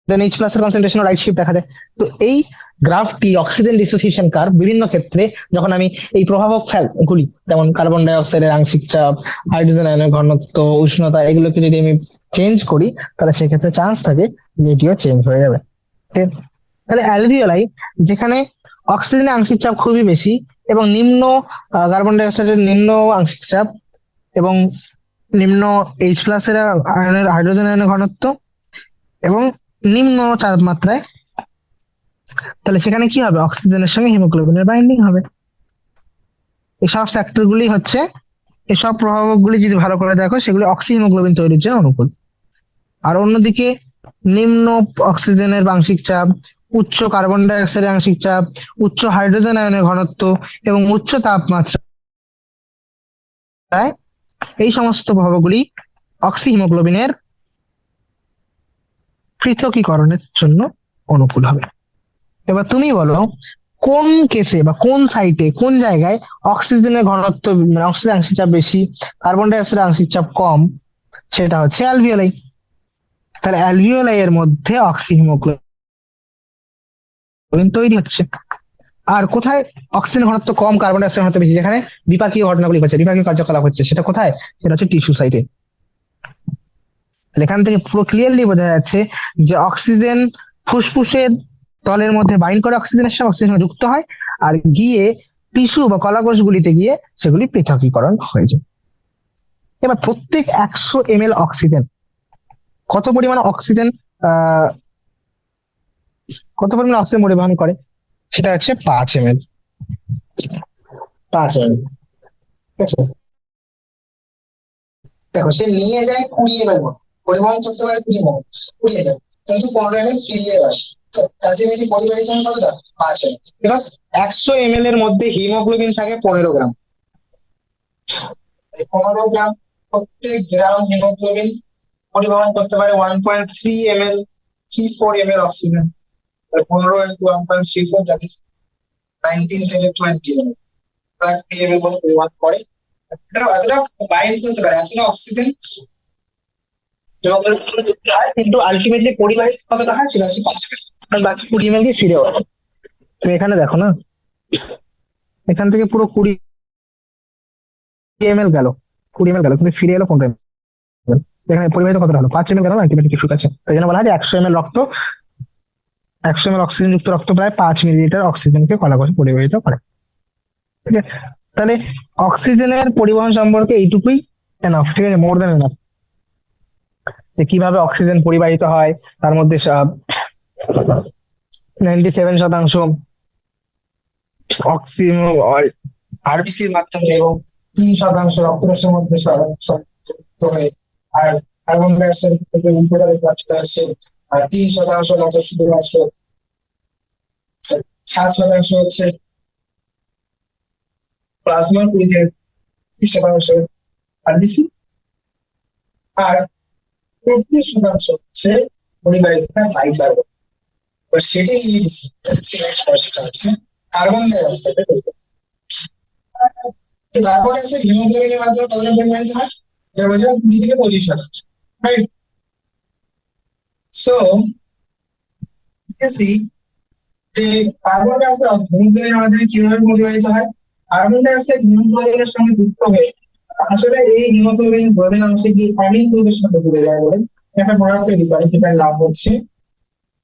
দেন এইচ প্লাস এর কনসেন্ট্রেশন রাইট শিফট দেখা যায়। তো এই গ্রাফটি অক্সিজেন ডিসোসিয়েশন কার্ভ বিভিন্ন ক্ষেত্রে যখন আমি এই প্রভাবক গুলি যেমন কার্বন ডাই অক্সাইডের আংশিক চাপ, হাইড্রোজেন আয়নের ঘনত্ব, উষ্ণতা এগুলোকে যদি আমি চেঞ্জ করি, তাহলে সেক্ষেত্রে চান্স থাকে যে এটিও চেঞ্জ হয়ে যাবে। তাহলে অ্যালভিওলাই যেখানে অক্সিজেনের আংশিক চাপ খুবই বেশি এবং নিম্ন কার্বন ডাই অক্সাইডের নিম্ন আংশিক চাপ এবং নিম্ন এইচ প্লাস এর আয়নের হাইড্রোজেন আয়নের ঘনত্ব এবং নিম্ন তাপমাত্রায়, তাহলে সেখানে কি হবে? অক্সিজেনের সঙ্গে হিমোগ্লোবিনের বাইন্ডিং হবে। এসব ফ্যাক্টর গুলি হচ্ছে, এসব প্রভাবকগুলি যদি ভালো করে দেখো সেগুলি অক্সি হিমোগ্লোবিন তৈরির জন্য অনুকূল। আর অন্যদিকে নিম্ন অক্সিজেনের আংশিক চাপ, উচ্চ কার্বন ডাই অক্সাইডের আংশিক চাপ, উচ্চ হাইড্রোজেন আয়নের ঘনত্ব এবং উচ্চ তাপমাত্রায় এই সমস্ত প্রভাবগুলি অক্সি হিমোগ্লোবিনের পৃথকীকরণের জন্য অনুকূল হবে। এবার তুমি বলো কোন কেসে বা কোন সাইটে কোন জায়গায় অক্সিজেনের ঘনত্ব মানে অক্সিজেন আংশিক চাপ বেশি, কার্বন ডাই অক্সাইডের আংশিক চাপ কম, সেটা হচ্ছে অ্যালভিওলাই। তাহলে অ্যালভিওলাই এর মধ্যে অক্সিহিমোগ্লোবিন তৈরি হচ্ছে। আর কোথায় অক্সিজেন ঘনত্ব কম, কার্বন ডাই অক্সাইড ঘনত্ব বেশি, যেখানে বিপাকীয় ঘটনাগুলি হচ্ছে, বিপাকীয় কার্যকলাপ হচ্ছে, সেটা কোথায়? সেটা হচ্ছে টিস্যু সাইটে। এখান থেকে পুরো ক্লিয়ারলি বোঝা যাচ্ছে যে অক্সিজেন ফুসফুসের তলের মধ্যে বাইন্ড করে অক্সিজেনের সাথে, অক্সিজেন যুক্ত হয়, আর গিয়ে টিস্যু বা কলাকোষগুলিতে গিয়ে সেগুলি পৃথকীকরণ হয়ে যায়। এবার প্রত্যেক 100 ml অক্সিজেন কত পরিমাণ অক্সিজেন আহ কত পরিমাণ অক্সিজেন পরিবহন করে? সেটা হচ্ছে 5 ml। 5 ml, ঠিক আছে। দেখো সে নিয়ে যায় 20 ml, পরিবহন করতে পারে 20 ml, 20 ml, কিন্তু 15 ml ফিরিয়ে আসে। আলটিমেটলি পরিবাহিত হয় কতটা? 5 ml। বিকজ 100 ml এর মধ্যে হিমোগ্লোবিন থাকে 15 গ্রাম। 15 গ্রাম, প্রত্যেক গ্রাম হিমোগ্লোবিন পরিবহন করতে পারে 1.3 ml, 34 ml oxygen. 15 × 1.34, that is 19 থেকে 20 ml, প্রায় 3 ml মতো পরিবহন করে। এতটা বাইন্ড করতে পারে, এতটা অক্সিজেন যুক্ত হয়, কিন্তু আলটিমেটলি পরিবাহিত কতটা হয় সেটা হচ্ছে 5 ml, আর বাকি 20 ml দিয়ে ফিরে হয়। তুমি এখানে দেখো না, এখান থেকে পুরো 20 ml গেল, 20 ml গেল, কিন্তু ফিরে এলো 15 ml। এখানে পরিবাহিত কতটা হলো? 5 ml গেল না, আলটিমেটলি ঠিক আছে। তাই জন্য বলা হয় যে 100 ml রক্ত, 100 ml অক্সিজেন যুক্ত রক্ত প্রায় 5 মিলিলিটার অক্সিজেনকে কলাকোষে পরিবাহিত করে। ঠিক আছে, তাহলে অক্সিজেনের পরিবহন সম্পর্কে এইটুকুই এনাফ, ঠিক আছে, মোর দ্যান এনাফ। যে কিভাবে অক্সিজেন পরিবাহিত হয়, তার মধ্যে 97% অক্সিজেন আরবিসির মাধ্যমে এবং 3% রক্তরসের মধ্যে যুক্ত হয়ে, আর কার্বন ডাই অক্সাইড থেকে উল্টোটা দেখতে পাচ্ছি, 3% মতো শুধুমাত্র, 7% হচ্ছে প্লাজমা, 20% আরবিসি, আর 34% হচ্ছে পরিবাহিত বাইক কার্বন। সেটি নিয়ে সেটা হচ্ছে কার্বন ডাই অক্সাইডের পরিমাণ। তো কার্বন ডাই অক্সাইড হিমোগ্লোবিনের মাধ্যমে কতটা পরিমাণিত হয়? এটা বলছে 20 থেকে 25%, রাইট? সো সি যে কার্বন ডাই অক্সাইড হিমোগ্লোবিনের মাধ্যমে কিভাবে পরিবাহিত হয়? কার্বন ডাই অক্সাইড হিমোগ্লোবিনের সঙ্গে যুক্ত হয়ে আসলে এই হিমোগ্লোবিন গ্লোবিন অংশে গিয়ে অ্যামিন গ্রুপের সাথে জুড়ে যায় বলে একটা প্রোডাক্ট তৈরি করে, যেটার নাম হচ্ছে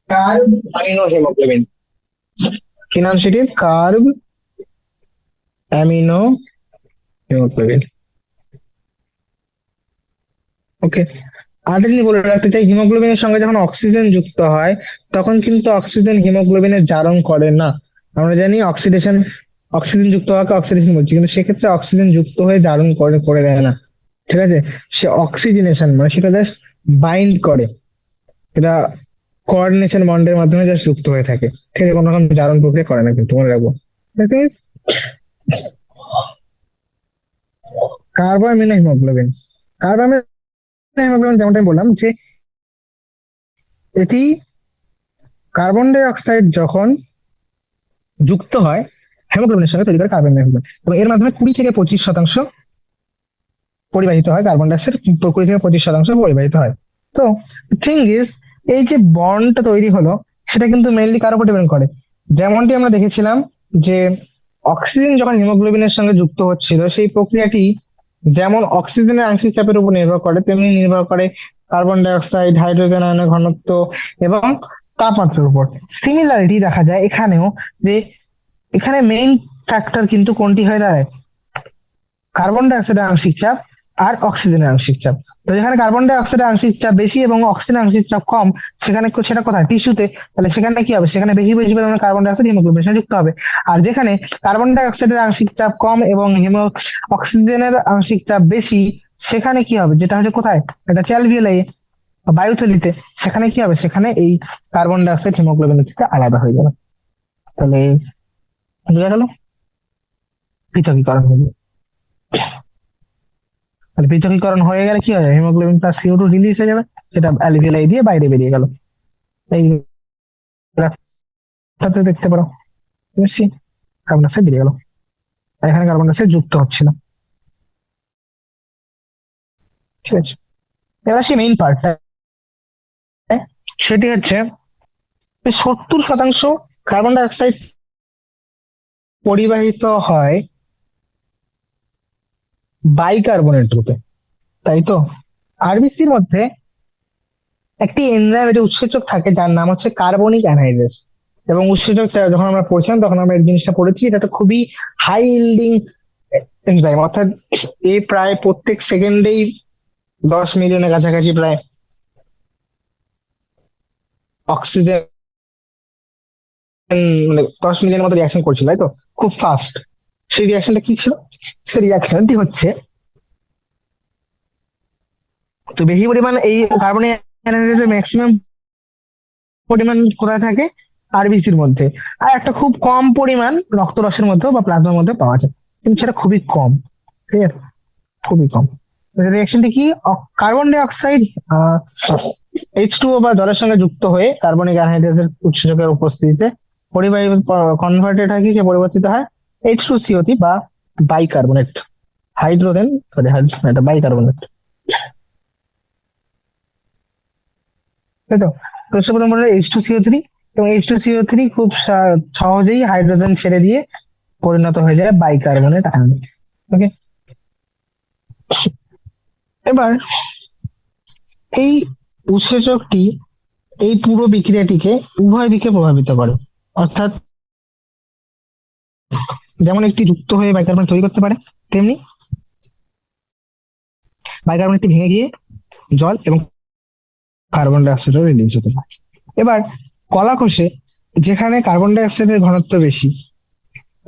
কার্ব অ্যামিনো হিমোগ্লোবিন। কি নাম সেটির? Carb amino haemoglobin. ওকে, আরেকটা জিনিস বলে রাখতে চাই, হিমোগ্লোবিনের সঙ্গে যখন অক্সিজেন যুক্ত হয় তখন কিন্তু অক্সিজেন হিমোগ্লোবিনের জারণ করে না। আমরা জানি অক্সিডেশন, অক্সিজেন যুক্ত হওয়াকে অক্সিডেশন বলছি, কিন্তু সেক্ষেত্রে অক্সিজেন যুক্ত হয়ে জারণ করে করে দেয় না, ঠিক আছে। সে অক্সিজেনেশন মানে সেটা জাস্ট বাইন্ড করে, এটা কোঅর্ডিনেশন বন্ডের মাধ্যমে জাস্ট যুক্ত হয়ে থাকে, ঠিক আছে, কোনো রকম জারণ প্রক্রিয়া করে না, কিন্তু মনে রাখবো। কার্বোঅ্যামিনো হিমোগ্লোবিন, কার্বোঅ্যামিনো হিমোগ্লোবিন যেমনটা আমি বললাম যে এটি কার্বন ডাই অক্সাইড যখন যুক্ত হয় হিমোগ্লোবিনের সঙ্গে তৈরি করে কার্বন ডাই অক্সাইড, এবং এর মাধ্যমে 20 থেকে 25% পরিবাহিত হয়, কার্বন ডাই অক্সাইড 20 থেকে 25% পরিবাহিত হয়। তো থিং ইজ, এই যে বন্ডটা তৈরি হলো সেটা কিন্তু মেইনলি কার উপর ডিপেন্ড করে? যেমনটি আমরা দেখেছিলাম যে অক্সিজেন যখন হিমোগ্লোবিনের সঙ্গে যুক্ত হচ্ছিল, সেই প্রক্রিয়াটি যেমন অক্সিজেনের আংশিক চাপের উপর নির্ভর করে, তেমনি নির্ভর করে কার্বন ডাই অক্সাইড, হাইড্রোজেন আয়নের ঘনত্ব এবং তাপমাত্রার উপর। সিমিলারিটি দেখা যায় এখানেও, যে এখানে মেইন ফ্যাক্টর কিন্তু কোনটি হয়ে দাঁড়ায়? কার্বন ডাই অক্সাইডের আংশিক চাপ আর অক্সিজেনের আংশিক চাপ। তো যেখানে কার্বন ডাই অক্সাইডের আংশিক চাপ বেশি এবং অক্সিজেনের আংশিক চাপ কম, সেখানে সেটা কোথায়? টিস্যুতে। তাহলে সেখানে কি হবে? সেখানে বেশি বেশি পরিমাণে কার্বন ডাই অক্সাইড হিমোগ্লোবিনের সাথে যুক্ত হবে। আর যেখানে কার্বন ডাই অক্সাইডের আংশিক চাপ কম এবং অক্সিজেনের আংশিক চাপ বেশি, সেখানে কি হবে? যেটা হচ্ছে কোথায়? এটা হচ্ছে অ্যালভিওলাই, বায়ুথলিতে। সেখানে কি হবে? সেখানে এই কার্বন ডাই অক্সাইড হিমোগ্লোবিনের থেকে আলাদা হয়ে যাবে। তাহলে বোঝা গেল, পৃথকীকরণ হয়ে যাবে। তাহলে পৃথকীকরণ হয়ে গেলে কি হয়? হিমোগ্লোবিন প্লাস CO2 রিলিজ হয়ে যাবে, সেটা অ্যালভিওলাই দিয়ে বাইরে বেরিয়ে গেল। এই গ্রাফটাতে দেখতে পারো, বুঝছি, কার্বন ডাইঅক্সাইড বেরিয়ে গেল, আর এখানে কার্বন ডাইঅক্সাইড যুক্ত হচ্ছিল। ঠিক আছে, এবার আসি মেইন পার্ট। সেটি হচ্ছে 70% কার্বন ডাই অক্সাইড পরিবাহিত হয় বাইকার্বনেট রূপে, তাই তো? আরবিসির মধ্যে একটি এনজাইম, একটি উৎসেচক থাকে যার নাম হচ্ছে কার্বনিক অ্যানহাইড্রেস। এবং উৎসেচক যখন আমরা পড়ছিলাম তখন আমরা এই জিনিসটা পড়েছি, এটা একটা খুবই হাই ইল্ডিং এনজাইম, অর্থাৎ এ প্রায় প্রত্যেক সেকেন্ডেই 10 মিলিয়নের কাছাকাছি প্রায় অক্সিজেন, মানে 10 মিলিয়নের মতো রিয়াকশন করছিল, তাই তো? খুব ফাস্ট। সেই রিয়াকশনটা কি ছিল? সেই রিয়াকশনটি হচ্ছে, তো বেশি পরিমাণ এই কার্বনিক অ্যানহাইড্রেসের ম্যাক্সিমাম পরিমাণ কোথায় থাকে? আরবিসির মধ্যে। আর একটা খুব কম পরিমাণ রক্তরসের মধ্যে বা প্লাজমার মধ্যে পাওয়া যায়, কিন্তু সেটা খুবই কম। ঠিক আছে, খুবই কম। রিয়াকশনটি কি? কার্বন ডাই অক্সাইড H2O বা জলের সঙ্গে যুক্ত হয়ে কার্বনিক অ্যানহাইড্রেসের উৎসেচকের উপস্থিতিতে পরিবাহী কনভার্টেড হয় কি, সে পরিবর্তিত হয় H2CO3 বা বাইকার্বনেট, হাইড্রোজেন, সরি এটা বাইকার্বনেট, তাই তো? তো সে প্রথম বলে H2CO3, এবং H2CO3 খুব সহজেই হাইড্রোজেন ছেড়ে দিয়ে পরিণত হয়ে যায় বাইকার্বনেট আয়নে। ওকে, এবার এই উৎসেচকটি এই পুরো বিক্রিয়াটিকে উভয় দিকে প্রভাবিত করে, অর্থাৎ যেমন একটি যুক্ত হয়ে বাইকার্বনেট তৈরি করতে পারে, তেমনি বাইকার্বনেটটি ভেঙে গিয়ে জল এবং কার্বন ডাই অক্সাইডও রিলিজ হতে পারে। এবার কলা কোষে, যেখানে কার্বন ডাই অক্সাইডের ঘনত্ব বেশি,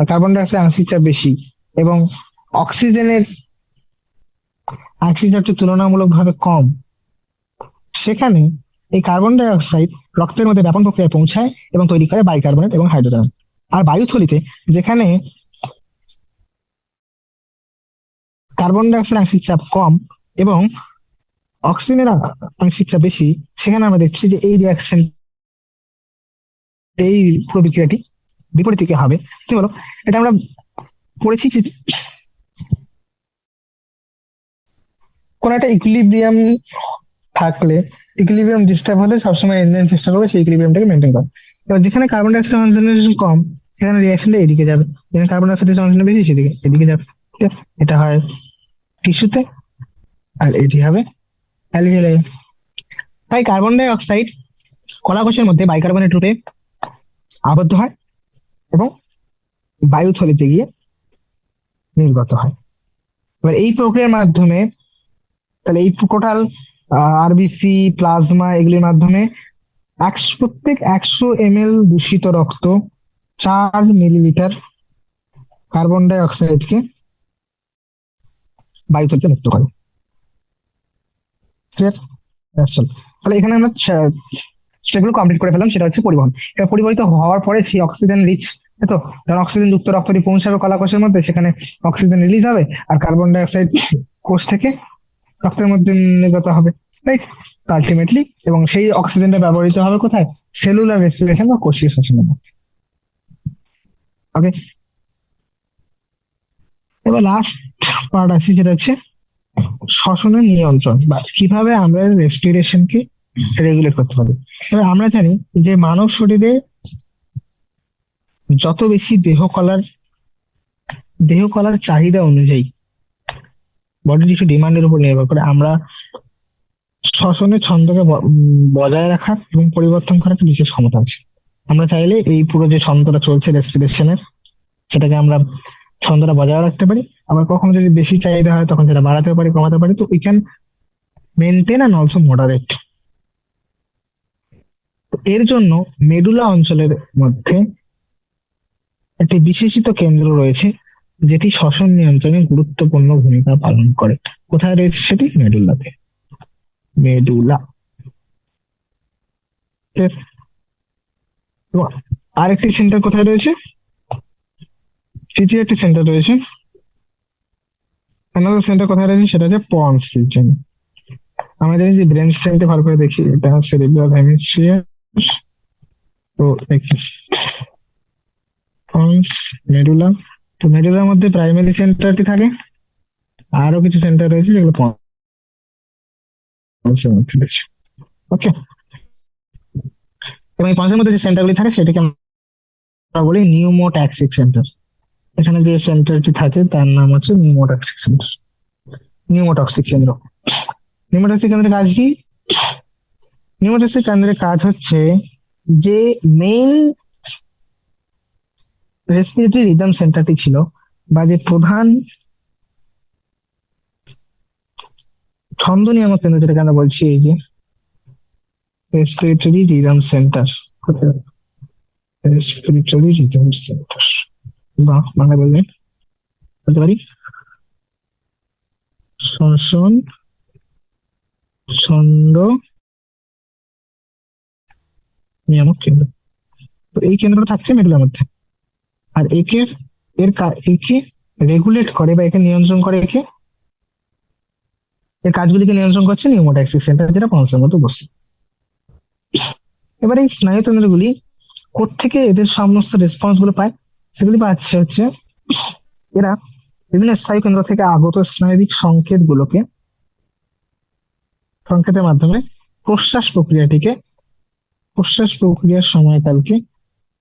কার্বন ডাই অক্সাইড আংশিক চাপ বেশি, এবং অক্সিজেনের আংশিক চাপটি তুলনামূলকভাবে কম, সেখানে এই কার্বন ডাই অক্সাইড রক্তের মধ্যে ব্যাপন প্রক্রিয়ায় পৌঁছায় এবং তৈরি করে বাইকার্বনেট এবং হাইড্রোজেন। আর বায়ুথলিতে, যেখানে কার্বন ডাই অক্সাইড আংশিক চাপ কম এবং অক্সিজেনের আংশিক চাপ বেশি, সেখানে আমরা দেখছি যে এই রিয়াকশন, এই পুরো বিক্রিয়াটি বিপরীত দিকে হবে। কি বলো? এটা আমরা পড়েছি যে কোন একটা ইকুইলিব্রিয়াম থাকলে, ইকুইলিব্রিয়াম ডিস্টার্ব হলে সবসময় এনজাইম চেষ্টা করবে সেই ইকুইলিব্রিয়ামটাকে মেনটেন করা। এবার যেখানে কার্বন ডাই অক্সাইড কনসেন্ট্রেশন কম, সেখানে রিয়াকশনটা এদিকে যাবে, যেখানে কার্বন ডাই অক্সাইড কনসেন্ট্রেশন বেশি সেদিকে এদিকে যাবে। ঠিক আছে? এটা হয় টিস্যুতে, আর এটি হবে অ্যালভিওলাই। তাই কার্বন ডাই অক্সাইড কলাকোষের মধ্যে বাইকার্বনেট রূপে আবদ্ধ হয় এবং বায়ুথলিতে গিয়ে নির্গত হয়। এবার এই প্রক্রিয়ার মাধ্যমে, তাহলে এই টোটাল আরবিসি, প্লাজমা, এগুলির মাধ্যমে প্রত্যেক 100 ml দূষিত রক্ত 4 মিলিলিটার কার্বন ডাই অক্সাইডকে বায়ুথলিতে মুক্ত করে। ক্লিয়ার? তাহলে এখানে আমরা স্টেপগুলো কমপ্লিট করে ফেলাম। সেটা হচ্ছে পরিবহন। এটা পরিবাহিত হওয়ার পরে সেই অক্সিজেন রিচ, তো যখন অক্সিজেন যুক্ত রক্তটি পৌঁছাবে কলাকোষের মধ্যে, সেখানে অক্সিজেন রিলিজ হবে আর কার্বন ডাই অক্সাইড কোষ থেকে রক্তের মধ্যে নির্গত হবে, রাইট? আলটিমেটলি, এবং সেই অক্সিজেনটা ব্যবহৃত হবে কোথায়? সেলুলার রেসপিরেশন বা কোষীয় শ্বসনের মধ্যে। ওকে, এবার লাস্ট পার্ট আছে, সেটা হচ্ছে শ্বসনের নিয়ন্ত্রণ, বা কিভাবে আমরা রেসপিরেশনকে রেগুলেট করতে পারি। এবার আমরা জানি যে মানব শরীরে যত বেশি দেহ কলার চাহিদা অনুযায়ী, বডির কিছু ডিমান্ডের উপর নির্ভর করে, আমরা শ্বসনের ছন্দকে বজায় রাখা এবং পরিবর্তন করার একটা বিশেষ ক্ষমতা আছে। আমরা চাইলে এই পুরো যে ছন্দটা চলছে রেসপিরেশনের, সেটাকে আমরা ছন্দটা বজায় রাখতে পারি। আবার কখনো যদি বেশি চাহিদা হয় তখন সেটা বাড়াতে পারি, কমাতে পারি। তো we can maintain and also moderate. এর জন্য মেডুলা অঞ্চলের মধ্যে একটি বিশেষিত কেন্দ্র রয়েছে, যেটি শ্বসন নিয়ন্ত্রণে গুরুত্বপূর্ণ ভূমিকা পালন করে। কোথায় রয়েছে সেটি? মেডুলাতে। মেডুলা। আরেকটি সেন্টার কোথায় রয়েছে? তৃতীয় একটি সেন্টার রয়েছে, অ্যানাদার সেন্টার কোথায় রয়েছে? সেটা হচ্ছে পন্স রিজন। আমরা জানি যে ব্রেন স্টেমটা ভালো করে দেখি, এটা হচ্ছে সেরিব্রাল হেমিস্ফিয়ার। তো পন্স, মেডুলা। তো মেডুলার মধ্যে প্রাইমারি সেন্টারটি থাকে, আরো কিছু সেন্টার রয়েছে যেগুলো পন্সের মধ্যে রয়েছে। ওকে, এবং এই পঞ্চের মধ্যে যে সেন্টারগুলি থাকে সেটাকে আমরা বলি নিউমোট্যাক্সিক সেন্টার। এখানে যে সেন্টারটি থাকে তার নাম হচ্ছে নিউমোটক্সিক সেন্টার, নিউমোটক্সিক কেন্দ্র। নিউমোটক্সিক কেন্দ্রের কাজ কি? নিউমোটক্সিক কেন্দ্রের কাজ হচ্ছে যে মেইন রেসপিরেটরি রিদম সেন্টারটি ছিল, বা যে প্রধান ছন্দ নিয়ামক কেন্দ্র যেটাকে আমরা বলছি, এই যে respiratory rhythm centre, respiratory rhythm centre বা বাংলা বললেন বলতে পারি শ্বসন ছন্দ নিয়ামক কেন্দ্র। তো এই কেন্দ্রটা থাকছে মেডুলার মধ্যে, আর একে রেগুলেট করে বা একে নিয়ন্ত্রণ করে, এর কাজগুলিকে নিয়ন্ত্রণ করছে নিউমোট্যাক্সিক সেন্টার, যেটা পঞ্চের মধ্যে উপস্থিত। এবার এই স্নায়ুতন্ত্রগুলি কোত্থেকে এদের সমস্ত রেসপন্স গুলো পায়? সেগুলি পাচ্ছে হচ্ছে এরা বিভিন্ন স্নায়ু কেন্দ্র থেকে আগত স্নায়বিক সংকেতের মাধ্যমে প্রশ্বাস প্রক্রিয়ার সময়কালকে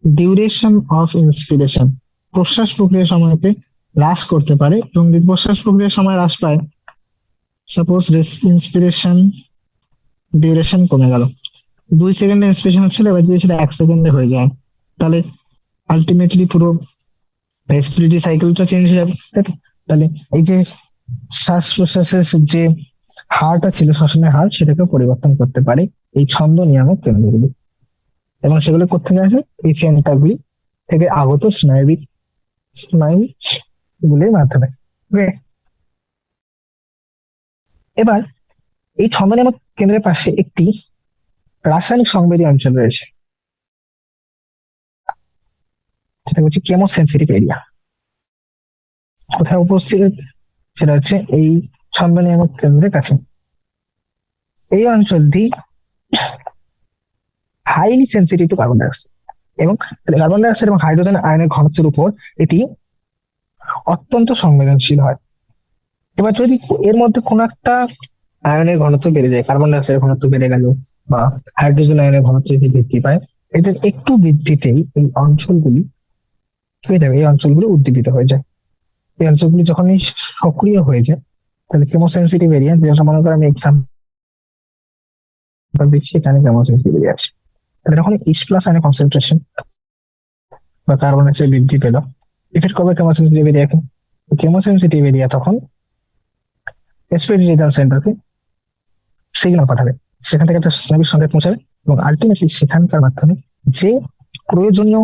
ডিউরেশন অফ ইন্সপিরেশন, প্রশ্বাস প্রক্রিয়ার সময়কে হ্রাস করতে পারে। এবং যদি প্রশ্বাস প্রক্রিয়ার সময় হ্রাস পায়, সাপোজ ইন্সপিরেশন ডিউরেশন কমে গেল, 2 সেকেন্ডে ইন্সপিরেশন হচ্ছিল, এবার যদি সেটা 1 সেকেন্ডে হয়ে যায়, তাহলে আলটিমেটলি পুরো রেসপিরেটরি সাইকেলটা চেঞ্জ হয়ে যাবে, তাই তো? তাহলে এই যে শ্বাস প্রশ্বাসের যে হারটা ছিল, শ্বসনের হার, সেটাকে পরিবর্তন করতে পারে এই ছন্দ নিয়ামক কেন্দ্রগুলি। এবং সেগুলো কোথেকে আসে? এই সেন্টারগুলি থেকে আগত স্নায়ুগুলির মাধ্যমে। Okay? এবার এই ছন্দ নিয়ামক কেন্দ্রের পাশে একটি রাসায়নিক সংবেদী অঞ্চল রয়েছে, সেটা হচ্ছে কেমোসেন্সিটিভ এরিয়া। কোথায় উপস্থিত? সেটা হচ্ছে এই ছন্দ নিয়ামক কেন্দ্রের কাছে। এই অঞ্চলটি highly sensitive two carbon dioxide, এবং কার্বন ডাইঅক্সাইড এবং হাইড্রোজেন আয়নের ঘনত্বের উপর এটি অত্যন্ত সংবেদনশীল হয়। এবার যদি এর মধ্যে কোন একটা আয়নের ঘনত্ব বেড়ে যায়, কার্বন ডাইঅক্সাইডের ঘনত্ব বেড়ে গেল বা হাইড্রোজেন আয়নের ঘনত্ব যদি বৃদ্ধি পায়, এদের একটু বৃদ্ধিতেই এই অঞ্চলগুলি উদ্দীপিত হয়ে যায়। এই অঞ্চলগুলি যখনই সক্রিয় হয়ে যায়, তাহলে কেমোসেন্সিটিভ এরিয়া, যেটা মনে করেন আমি এক্সাম্পল দিচ্ছি, এখানে কেমোসেন্সিটিভ এরিয়া আছে, তাহলে যখন H+ আয়নের কনসেন্ট্রেশন বা কার্বন ডাইঅক্সাইড বৃদ্ধি পেল, এফেক্ট করবে কেমোসেন্সিটিভ এরিয়াকে। কেমোসেন্সিটিভ এরিয়া তখন রেসপিরেটরি রিদম সেন্টারকে সিগন্যাল পাঠাবে, সেখান থেকে একটা স্নায়বিক সংকেত পৌঁছাবে, এবং আলটিমেটলি সেখানকার মাধ্যমে যে প্রয়োজনীয়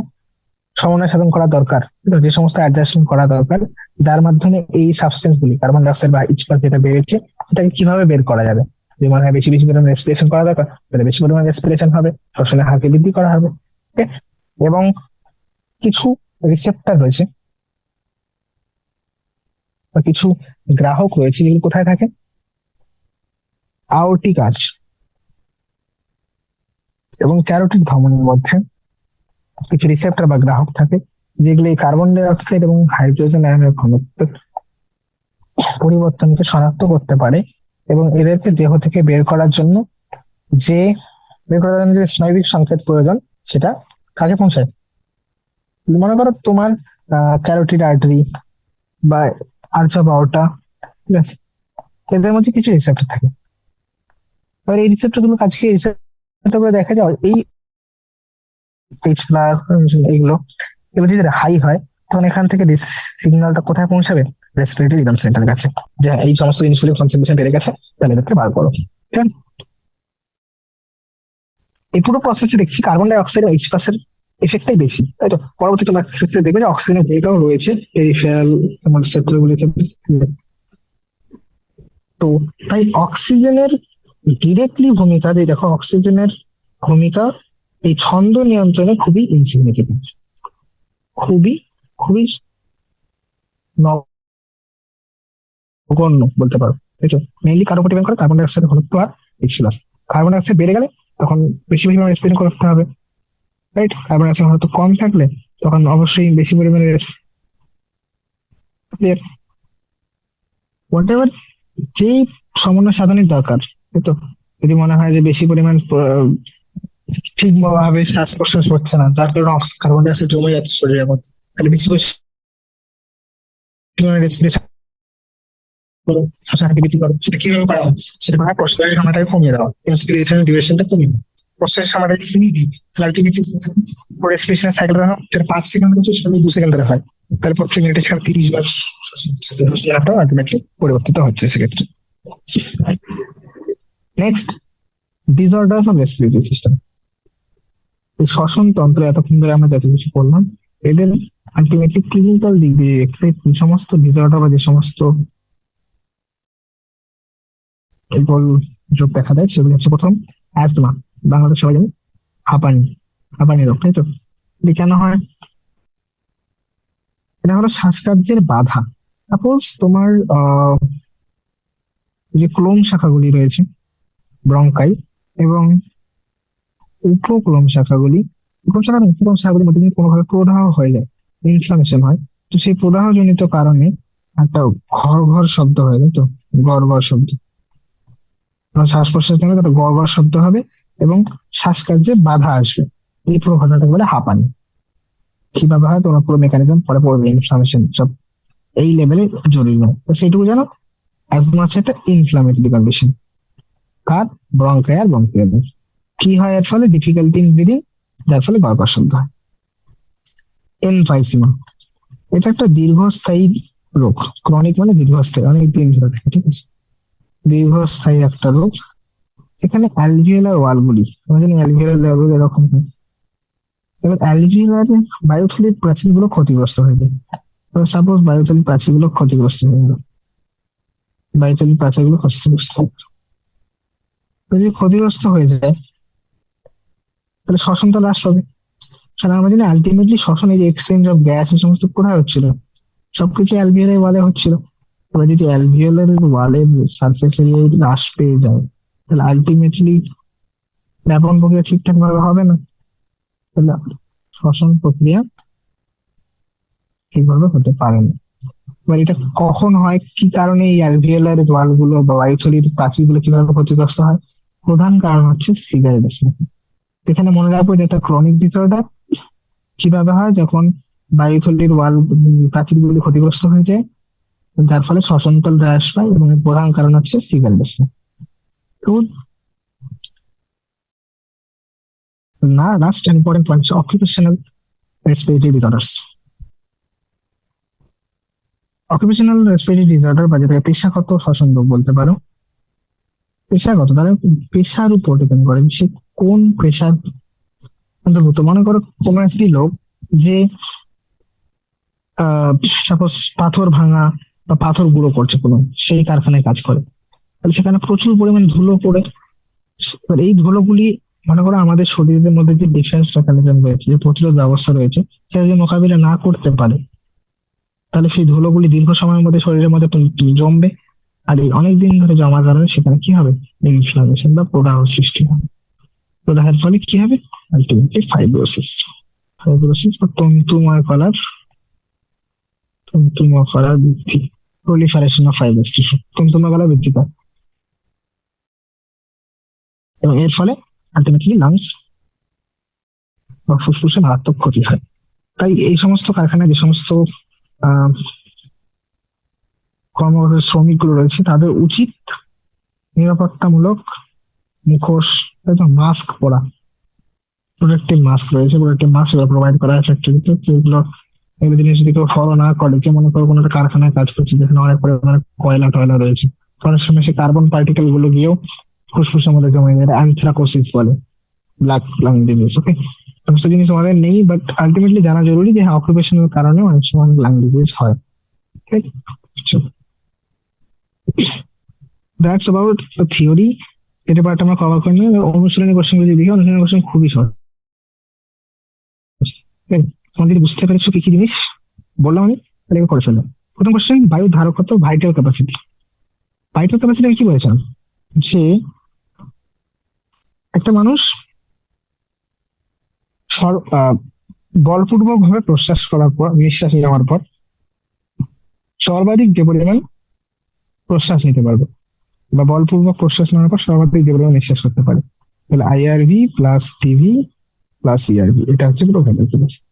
সমন্বয় সাধন করা দরকার, যে সমস্ত অ্যাডজাস্টমেন্ট করা দরকার, যার মাধ্যমে এই সাবস্টেন্স গুলি, কার্বন ডাইঅক্সাইড বা H+ যেটা বেড়েছে, সেটাকে কিভাবে বের করা যাবে। যে মনে হয় বেশি বেশি পরিমাণে রেসপিরেশন করা দরকার, তাহলে বেশি পরিমাণে রেসপিরেশন হবে, শ্বসনের হারকে বৃদ্ধি করা হবে। Okay? এবং কিছু রিসেপ্টর রয়েছে বা কিছু গ্রাহক রয়েছে, যেগুলো কোথায় থাকে? আওর্টিক আর্চ এবং ক্যারোটিড ধমনীর মধ্যে কিছু রিসেপ্টর বা গ্রাহক থাকে, যেগুলো এই কার্বন ডাই অক্সাইড এবং হাইড্রোজেন আয়নের ঘনত্বের পরিবর্তনকে শনাক্ত করতে পারে, এবং এদেরকে দেহ থেকে যে স্নায়বিক সংকেত প্রয়োজন, সেটা কাকে পৌঁছায়? মনে করো তোমার ক্যারোটিড আর্টারি বা আর্চ অফ আওর্টা, ঠিক আছে, এদের মধ্যে কিছু রিসেপ্টর থাকে। এবার এই রিসেপ্টর গুলো কাজকে রিসেপ্টর গুলো দেখা যায় এই H+, এইগুলো এগুলো যদি হাই হয়, তখন এখান থেকে সিগন্যালটা কোথায় পৌঁছাবে? রেসপিরেটরি রিদম সেন্টারের কাছে, যে এই সমস্ত জিনিসগুলো কনসেন্ট্রেশন বেড়ে গেছে, তাহলে এদেরকে বার করো। ঠিক আছে? এই পুরো প্রসেসে দেখছি কার্বন ডাই অক্সাইড এবং H+ এর এফেক্টটাই বেশি, তাই তো? পরবর্তী তোমার ক্ষেত্রে দেখবে যে অক্সিজেনের ভূমিকাও রয়েছে পেরিফেরাল রিসেপ্টর গুলিতে। তো তাই অক্সিজেনের ডিরেক্টলি ভূমিকা, যে দেখো অক্সিজেনের ভূমিকা এই ছন্দ নিয়ন্ত্রণে খুবই ইনসিগনিফিকেন্ট, খুবই খুবই নগণ্য বলতে পারো, তাই তো? মেইনলি কার উপর ডিপেন্ড করে? কার্বন ডাই অক্সাইডের ঘনত্ব আর H+। কার্বন ডাই অক্সাইড বেড়ে গেলে তখন বেশি পরিমাণে রেসপিরেশন করতে হবে, রাইট? কার্বন ডাই অক্সাইড ঘনত্ব কম থাকলে তখন অবশ্যই বেশি পরিমাণে হোয়াট এভার যেই সমন্বয় সাধনের দরকার, তাই তো? যদি মনে হয় যে বেশি পরিমাণ ঠিকভাবে শ্বাস প্রশ্বাস হচ্ছে না, যার কারণে কার্বন ডাই অক্সাইড জমে যাচ্ছে শরীরের মধ্যে। তাহলে বেশি পরিমাণে রেসপিরেশন করো, শ্বাস বৃদ্ধি করো। সেটা কিভাবে করা হয়? সেটা করা হয় প্রশ্বাসের সময়টাকে কমিয়ে দেওয়া, ইন্সপিরেশনের ডিউরেশনটা কমিয়ে দেওয়া। প্রশ্বাসের সময়টা যদি কমিয়ে দিই, তাহলে আলটিমেটলি রেসপিরেশনের সাইকেলটা যেটা 5 সেকেন্ড হচ্ছে সেটা 2 সেকেন্ড ধরে হয়। তাহলে প্রত্যেক মিনিটে সেখানে 30 বার শ্বাসনাটা আলটিমেটলি পরিবর্তিত হচ্ছে সেক্ষেত্রে। Next, disorders of respiratory system. এই শ্বসন তন্ত্র এতক্ষণ ধরে আমরা যত কিছু বললাম, এদের আলটিমেটলি ক্লিনিক্যাল দিক দিয়ে দেখতে যে সমস্ত ডিসঅর্ডার বা যে সমস্ত বল যোগ দেখা দেয় সেগুলো হচ্ছে প্রথম অ্যাজমা, বাংলাদেশ সবাই জানি হাঁপানি, হাঁপানি রোগ, তাই তো? এটা কেন হয়? এটা হলো শ্বাসকার্যের বাধা। সাপোজ তোমার যে ক্লোম শাখাগুলি রয়েছে ব্রঙ্কাই এবং উপক্লোম শাখাগুলি, উপক্লোম শাখা এবং উপক্লোম শাখাগুলির মধ্যে যদি কোনোভাবে প্রদাহ হয়ে যায়, ইনফ্লামেশন হয়, তো সেই প্রদাহজনিত কারণে একটা ঘর ঘর শব্দ হয়, তাই তো? গড় গড় শব্দ, শ্বাস প্রশ্বাস নেবে তাতে গড় গড় শব্দ হবে এবং শ্বাসকার্যে বাধা আসবে। এই পুরো ঘটনাটাকে বলে হাঁপানি। কিভাবে হয় তোমরা পুরো মেকানিজম পরে পড়বে, ইনফ্লামেশন সব এই লেভেলে জরুরি নয়, তো সেইটুকু জানো। অ্যাজমা হচ্ছে একটা ইনফ্লামেটরি কন্ডিশন, কার? ব্রঙ্কাই আর ব্রঙ্কিওলের। কি হয় এর ফলে? ডিফিকাল্টি ইন ব্রিদিং, যার ফলে গড় গড় শব্দ হয়। এমফাইসিমা, এটা একটা দীর্ঘস্থায়ী রোগ। ক্রনিক মানে দীর্ঘস্থায়ী, অনেক দিন ধরে থাকে, ঠিক আছে? দীর্ঘস্থায়ী একটা রোগ। এখানে অ্যালভিওলার ওয়ালগুলি, আমরা জানি অ্যালভিওলার ওয়ালগুলি এরকম হয়। এবার অ্যালভিওলার বায়ুথলির প্রাচীরগুলো ক্ষতিগ্রস্ত হয়ে যায়। সাপোজ বায়ুথলির প্রাচীরগুলো ক্ষতিগ্রস্ত হয়ে গেল, বায়ুথলির প্রাচীরগুলো ক্ষতিগ্রস্ত হয়ে গেল। যদি ক্ষতিগ্রস্ত হয়ে যায় তাহলে শ্বসনটা হ্রাস পাবে। কারণ আমরা জানি আলটিমেটলি শ্বসন, এই যে এক্সচেঞ্জ অফ গ্যাস, এই সমস্ত কোথায় হচ্ছিল? সবকিছু অ্যালভিওলার ওয়ালে হচ্ছিল। এবার যদি অ্যালভিওলার ওয়ালের সারফেস এরিয়া হ্রাস পেয়ে যায়, তাহলে আলটিমেটলি ব্যাপন প্রক্রিয়া ঠিকঠাক ভাবে হবে না, তাহলে শ্বসন প্রক্রিয়া ঠিকভাবে হতে পারে না। এবার এটা কখন হয়, কি কারণে এই অ্যালভিওলার ওয়াল গুলো বা বায়ুথলির প্রাচীর গুলো কিভাবে ক্ষতিগ্রস্ত হয়? প্রধান কারণ হচ্ছে সিগারেট স্মোকিং। এখানে মনে রাখবো এটা একটা ক্রনিক ডিসঅর্ডার। কিভাবে হয়? যখন বায়ুথলির ওয়াল প্রাচীরগুলি ক্ষতিগ্রস্ত হয়ে যায়, যার ফলে শ্বসনতল হ্রাস পায় এবং এর প্রধান কারণ হচ্ছে সিগারেট স্মোক। তো না, লাস্ট ইম্পর্টেন্ট পয়েন্ট হচ্ছে occupational respiratory disorders. Occupational respiratory disorder বা যেটাকে পেশাগত শ্বসন রোগ বলতে পারো। পেশাগত, তারা পেশার উপর ডিপেন্ড করে সে কোন পেশার অন্তর্ভুক্ত। মনে করো কোনো একটি লোক যে সাপোজ পাথর ভাঙা বা পাথর গুঁড়ো করছে, কোনো সেই কারখানায় কাজ করে, তাহলে সেখানে প্রচুর পরিমাণে ধুলো পড়ে। এবার এই ধুলোগুলি, মনে করো আমাদের শরীরের মধ্যে যে ডিফেন্স মেকানিজম রয়েছে, যে প্রতিরোধ ব্যবস্থা রয়েছে, সেটা যদি মোকাবিলা না করতে পারে, তাহলে সেই ধুলোগুলি দীর্ঘ সময়ের মধ্যে শরীরের মধ্যে জমবে। আর এই অনেকদিন ধরে জমার কারণে সেখানে কি হবে? ইনফ্লামেশন বা প্রদাহ সৃষ্টি হবে। প্রদাহের ফলে কি হবে? Ultimately fibrosis. ফাইব্রোসিস বা তন্তুময় কলার বৃদ্ধি, প্রলিফারেশন অফ ফাইব্রাস টিস্যু, তন্তুময় কলা বৃদ্ধি পায় এবং এর ফলে আলটিমেটলি লাংস বা ফুসফুসে মারাত্মক ক্ষতি হয়। তাই এই সমস্ত কারখানায় যে সমস্ত আহ কর্মরত শ্রমিকগুলো রয়েছে, তাদের উচিত নিরাপত্তামূলক মুখোশ, মাস্ক পরা। প্রোটেক্টিভ মাস্ক রয়েছে, প্রোটেক্টিভ মাস্ক প্রোভাইড করা হয় ফ্যাক্টরিতে, যেগুলো এগুলো জিনিস যদি কেউ ফলো না করে, যে মনে করো কোনো একটা কারখানায় কাজ করছে যেখানে অনেক পরিমাণে কয়লা টয়লা রয়েছে, অনেক সময় সেই কার্বন পার্টিকেল গুলো গিয়েও ফুসফুসের মধ্যে জমে যায়, অ্যানথ্রাকোসিস বলে, ব্ল্যাক লাং ডিজিজ। ওকে, সমস্ত জিনিস আমাদের নেই, বাট আলটিমেটলি জানা জরুরি যে অকুপেশনাল কারণে অনেক সময় লাং ডিজিজ হয়। That's about the theory. এটা পার্ট আমরা কভার করে নিই। অনুশীলনী কোশ্চেন যদি দেখি, অনুশীলনী কোশ্চেন খুবই সহজ। তোমাদের বুঝতে পেরেছো কি কি জিনিস বললাম আমি? তাহলে এবার করে ফেললাম। প্রথম কোশ্চেন, বায়ু ধারকত্ব, ভাইটাল ক্যাপাসিটি। ভাইটাল ক্যাপাসিটি আমি কি বলেছিলাম? যে একটা মানুষ বলপূর্বক ভাবে প্রশ্বাস করার পর, নিঃশ্বাস নেওয়ার পর সর্বাধিক যে পরিমাণ প্রশ্বাস নিতে পারবে, বা বলপূর্বক প্রশ্বাস নেওয়ার পর সর্বাধিক যে পরিমাণ নিঃশ্বাস করতে পারে, তাহলে আইআরভি প্লাস পিভি প্লাস ইআরভি, এটা হচ্ছে পুরো ভাইটাল ক্যাপাসিটি।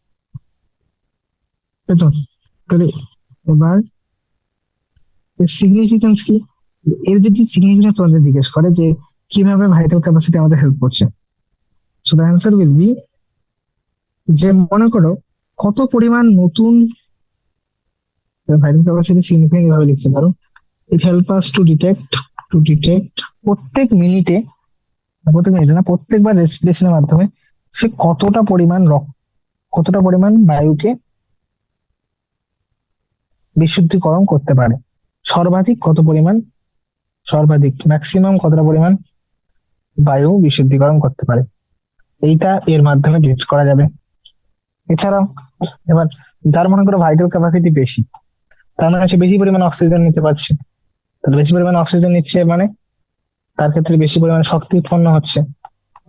তাই তো? তাহলে এবার এর সিগনিফিকেন্স কি? এর যদি সিগনিফিকেন্স তোমাদের জিজ্ঞেস করে যে কিভাবে ভাইটাল ক্যাপাসিটি আমাদের হেল্প করছে, so the answer will be, যে মনে করো কত পরিমাণ নতুন ভাইটাল ক্যাপাসিটি সিগনিফিকেন্ট ভাবে লিখতে পারো। It help us to detect প্রত্যেক মিনিটে না, প্রত্যেকবার রেসপিরেশনের মাধ্যমে সে কতটা পরিমাণ বায়ুকে বিশুদ্ধিকরণ করতে পারে, সর্বাধিক কত পরিমাণ, সর্বাধিক ম্যাক্সিমাম কতটা পরিমাণ বায়ু বিশুদ্ধিকরণ করতে পারে, এইটা এর মাধ্যমে ডিটেক্ট করা যাবে। এছাড়াও এবার যার মনে করো ভাইটাল ক্যাপাসিটি বেশি, তার মানে সে বেশি পরিমাণ অক্সিজেন নিতে পারছে। তাহলে বেশি পরিমাণ অক্সিজেন নিচ্ছে মানে তার ক্ষেত্রে বেশি পরিমাণ শক্তি উৎপন্ন হচ্ছে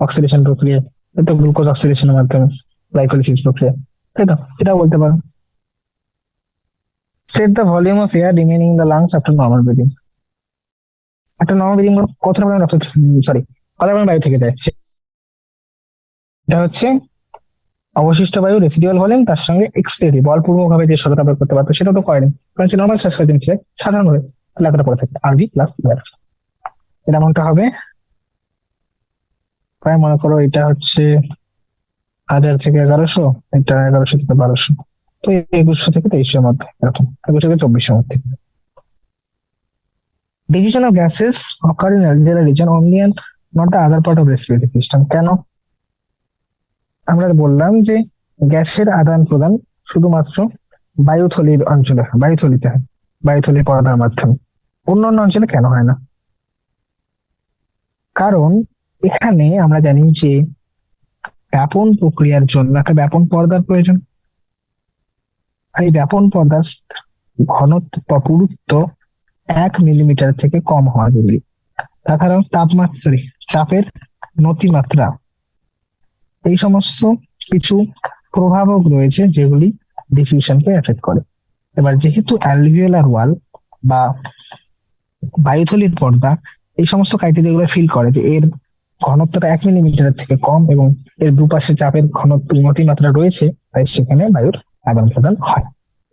অক্সিডেশন প্রক্রিয়ায়, তো গ্লুকোজ অক্সিডেশনের মাধ্যমে, গ্লাইকোলিসিস প্রক্রিয়া। তাই তো? এটাও বলতে পারো। State the volume of air remaining the lungs after normal breathing. একটা নর্মাল ব্রিদিং কতটা পরিমাণ কতটা পরিমাণ বায়ু থেকে দেয়, এটা হচ্ছে অবশিষ্ট বায়ু রেসিডুয়াল ভলিউম, তার সঙ্গে এক্সপিরেটিভ বলপূর্বক ভাবে যে শতটা বের করতে পারতো সেটা তো করেনি, কারণ সে নর্মাল শ্বাস কাজ নিচ্ছে সাধারণভাবে। তাহলে এতটা পড়ে থাকে আরবি প্লাস ইয়ার। এটা এমনটা হবে প্রায়, মনে করো এটা হচ্ছে 1000 থেকে 1100, এটা 1100 থেকে 1200, তো 2100 থেকে 2300 মধ্যে, এরকম 2100 থেকে 2400 মধ্যে। Division of gases occur in alveolar reason only and not the other part of respiratory system. কেন? আমরা বললাম যে গ্যাসের আদান প্রদান শুধুমাত্র বায়ুথলির অঞ্চলে হয়, বায়ুথলিতে হয়, বায়ুথলির পর্দার মাধ্যমে। অন্যান্য অঞ্চলে কেন হয় না? কারণ এখানে আমরা জানি যে ব্যাপন প্রক্রিয়ার জন্য একটা ব্যাপন পর্দার প্রয়োজন, আর এই ব্যাপন পর্দার ঘনত্ব বা পুরুত্ব 1 মিলিমিটার থেকে কম হওয়া জরুরি। তাছাড়াও চাপের নতিমাত্রা, এই সমস্ত কিছু প্রভাবক রয়েছে যেগুলি ডিফিউশনকে এফেক্ট করে। এবার যেহেতু অ্যালভিওলার ওয়াল বা বায়ুথলির পর্দা এই সমস্ত ক্রাইটেরিয়া গুলো ফিল করে যে এর ঘনত্বটা 1 মিলিমিটারের থেকে কম এবং এর দুপাশে চাপের ঘনত্ব নতিমাত্রা রয়েছে, তাই সেখানে বায়ুর আদান প্রদান হয়।